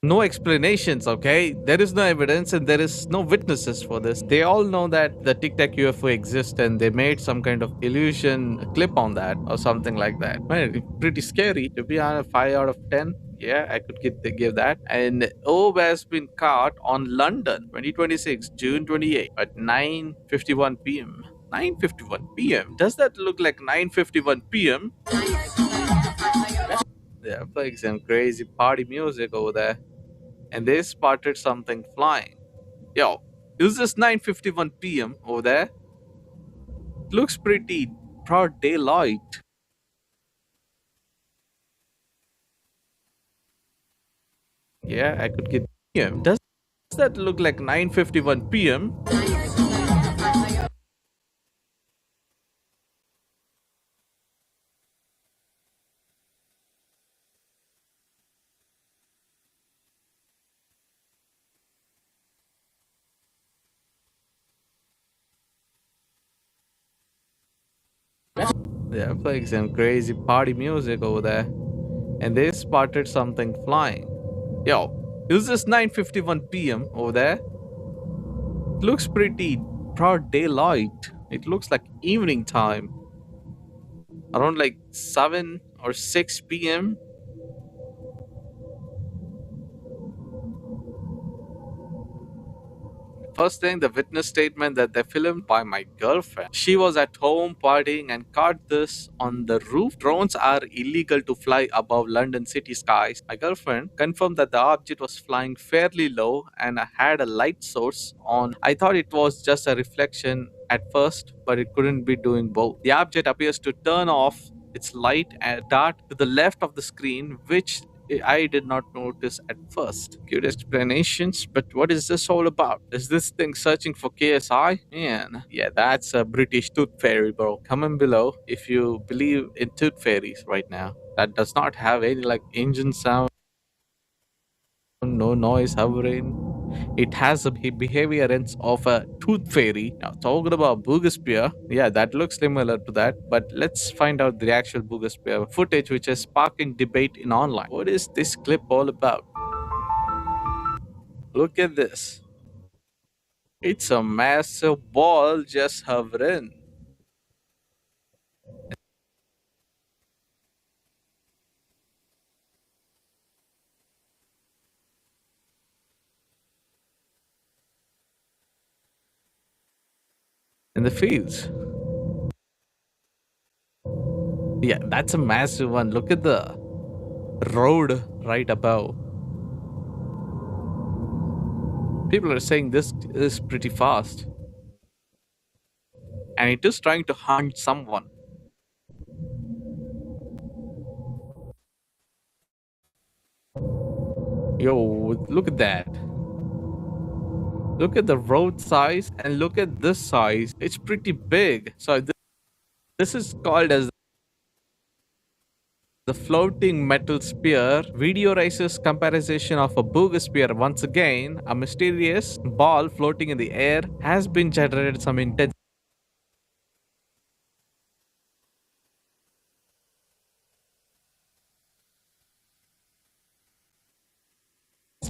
no explanations, okay? There is no evidence and there is no witnesses for this. They all know that the Tic Tac UFO exists and they made some kind of illusion clip on that or something like that. Well, pretty scary. To be honest, 5 out of 10. Yeah, I could give that. And Orb has been caught on London, 2026, June 28 at 9:51 p.m. 9:51 p.m. Does that look like 9:51 p.m.? They're playing some crazy party music over there and they spotted something flying. Yo, is this 9:51 p.m. over there? Looks pretty broad daylight. Yeah, I could get p.m. Does that look like 9:51 p.m.? They're playing some crazy party music over there, and they spotted something flying. Yo, is this 9:51 p.m. over there? Looks pretty broad daylight. It looks like evening time. Around like 7 or 6 p.m. First thing, the witness statement that they filmed by my girlfriend. She was at home partying and caught this on the roof. Drones are illegal to fly above London city skies. My girlfriend confirmed that the object was flying fairly low and had a light source on. I thought it was just a reflection at first, but it couldn't be doing both. The object appears to turn off its light and dart to the left of the screen, which I did not notice at first. Good explanations, but what is this all about? Is this thing searching for KSI? Man, yeah, that's a British tooth fairy, bro. Comment below if you believe in tooth fairies right now. That does not have any like engine sound, no noise hovering. It has the behaviorance of a tooth fairy. Now, talking about Boogosphere, yeah, that looks similar to that. But let's find out the actual Boogosphere footage, which is sparking debate in online. What is this clip all about? Look at this. It's a massive ball just hovering. In the fields. Yeah, that's a massive one. Look at the road right above. People are saying this is pretty fast. And it is trying to hunt someone. Yo, look at that. Look at the road size and look at this size. It's pretty big. So this is called as the floating metal spear. Video raises comparison of a boogosphere. Once again, a mysterious ball floating in the air has been generated some intense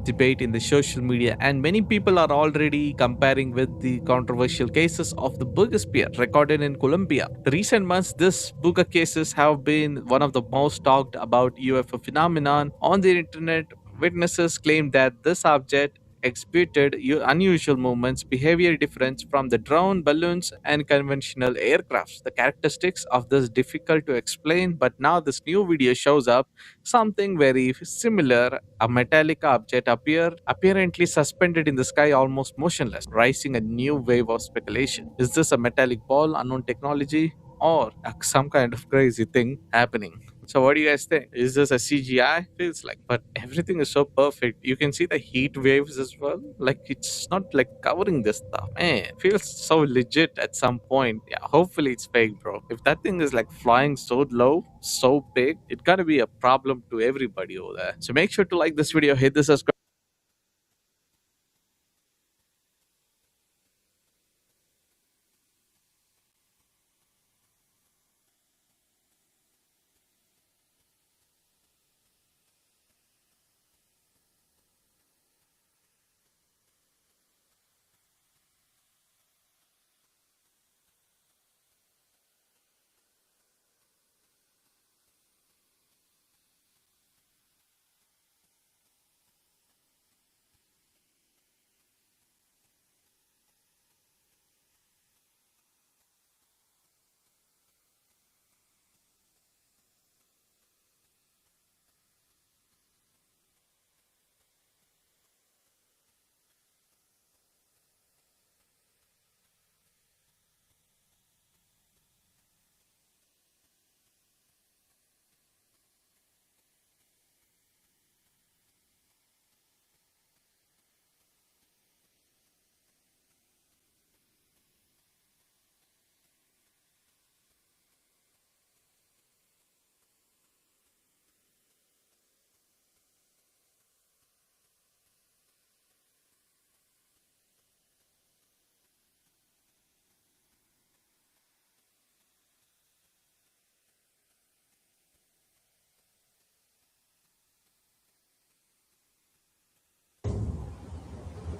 debate in the social media, and many people are already comparing with the controversial cases of the boogosphere recorded in Colombia. The recent months, this booga cases have been one of the most talked about UFO phenomenon on the internet. Witnesses claim that this object exhibited unusual movements, behavior difference from the drone, balloons, and conventional aircrafts. The characteristics of this difficult to explain, but now this new video shows up something very similar. A metallic object apparently suspended in the sky, almost motionless, raising a new wave of speculation. Is this a metallic ball, unknown technology, or some kind of crazy thing happening? So what do you guys think? Is this a CGI? Feels like, but everything is so perfect. You can see the heat waves as well. Like it's not like covering this stuff. Man, it feels so legit at some point. Yeah, hopefully it's fake, bro. If that thing is like flying so low, so big, it's gonna be a problem to everybody over there. So make sure to like this video, hit the subscribe.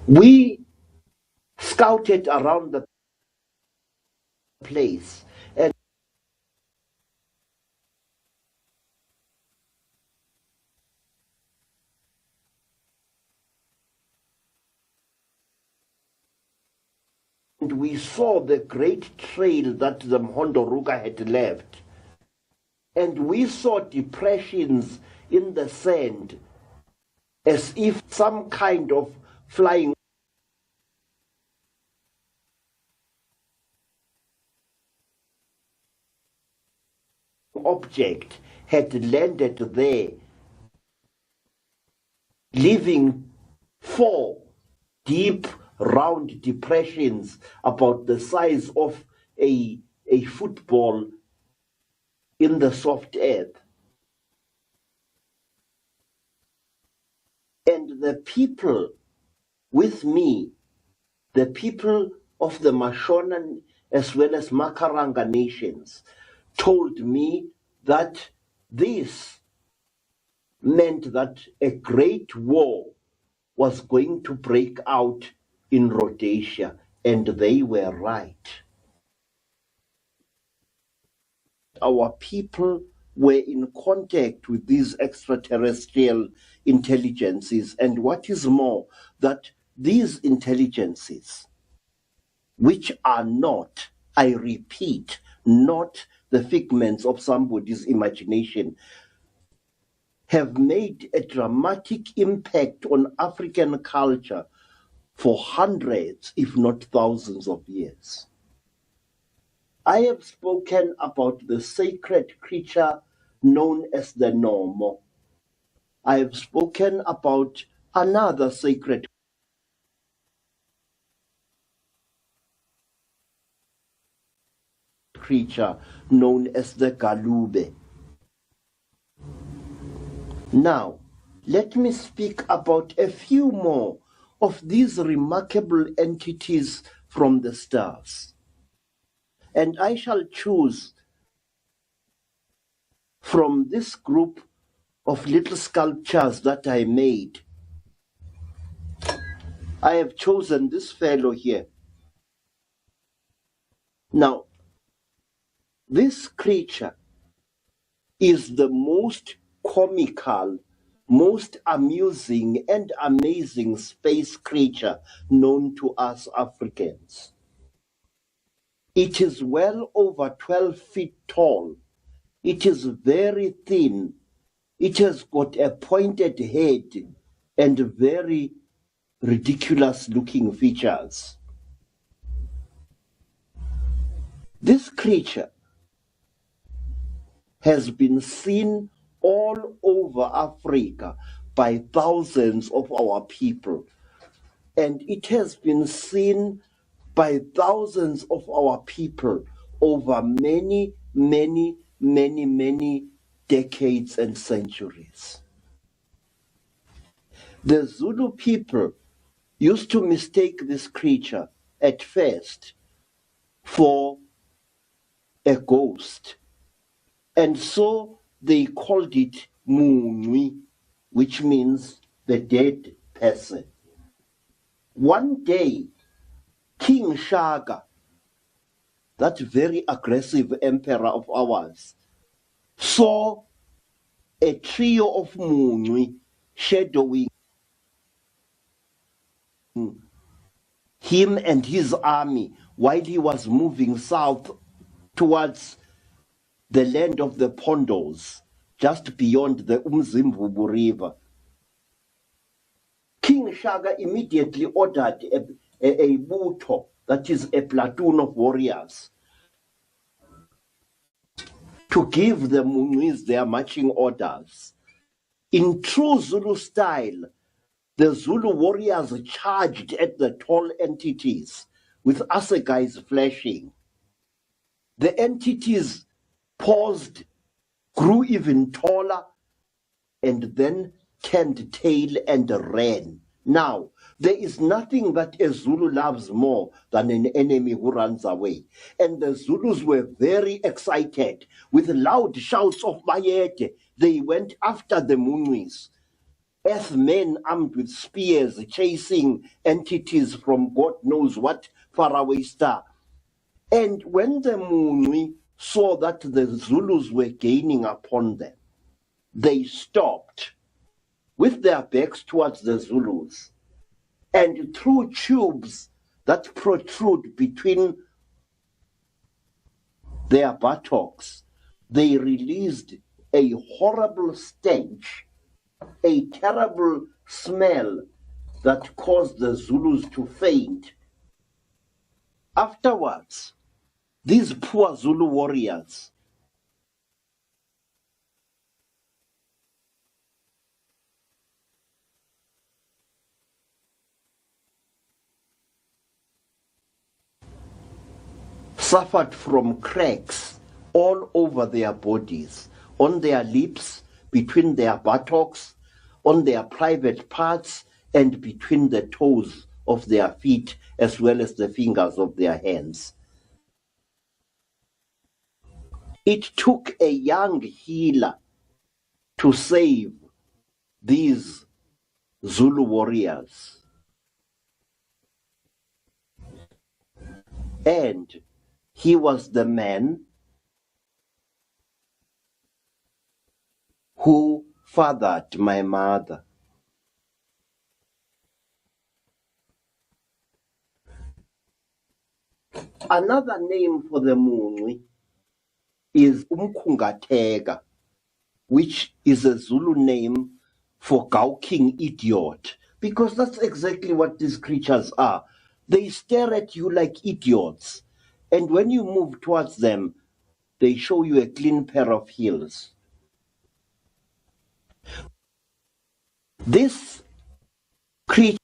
We scouted around the place and we saw the great trail that the Mhondoruka had left. And we saw depressions in the sand as if some kind of flying object had landed there, leaving 4 deep round depressions about the size of a football in the soft earth. And the people with me, the people of the Mashonan as well as Makaranga nations, told me that this meant that a great war was going to break out in Rhodesia, and they were right. Our people were in contact with these extraterrestrial intelligences, and what is more, that these intelligences, which are not, I repeat, not the figments of somebody's imagination, have made a dramatic impact on African culture for hundreds, if not thousands of years. I have spoken about the sacred creature known as the Nomo. I have spoken about another sacred creature known as the Galube. Now, let me speak about a few more of these remarkable entities from the stars. And I shall choose from this group of little sculptures that I made. I have chosen this fellow here. Now, this creature is the most comical, most amusing and amazing space creature known to us Africans. It is well over 12 feet tall. It is very thin. It has got a pointed head and very ridiculous looking features. This creature has been seen all over Africa by thousands of our people. And it has been seen by thousands of our people over many, many, many, many decades and centuries. The Zulu people used to mistake this creature at first for a ghost. And so they called it Munwi, which means the dead person. One day, King Shaka, that very aggressive emperor of ours, saw a trio of Munwi shadowing him and his army while he was moving south towards the land of the Pondos, just beyond the Umzimvubu River. King Shaka immediately ordered a mutwa, that is a platoon of warriors, to give the Munwis their marching orders. In true Zulu style, the Zulu warriors charged at the tall entities with assegais flashing. The entities paused, grew even taller, and then turned tail and ran. Now, there is nothing that a Zulu loves more than an enemy who runs away. And the Zulus were very excited. With loud shouts of Bayete, they went after the Munwis. Earthmen armed with spears chasing entities from God knows what faraway star. And when the Munwi saw that the Zulus were gaining upon them, they stopped with their backs towards the Zulus, and through tubes that protrude between their buttocks, they released a horrible stench, a terrible smell that caused the Zulus to faint. Afterwards, these poor Zulu warriors suffered from cracks all over their bodies, on their lips, between their buttocks, on their private parts, and between the toes of their feet, as well as the fingers of their hands. It took a young healer to save these Zulu warriors. And he was the man who fathered my mother. Another name for the Munwi is Umkhungateka, which is a Zulu name for gawking idiot, because that's exactly what these creatures are. They stare at you like idiots, and when you move towards them, they show you a clean pair of heels. This creature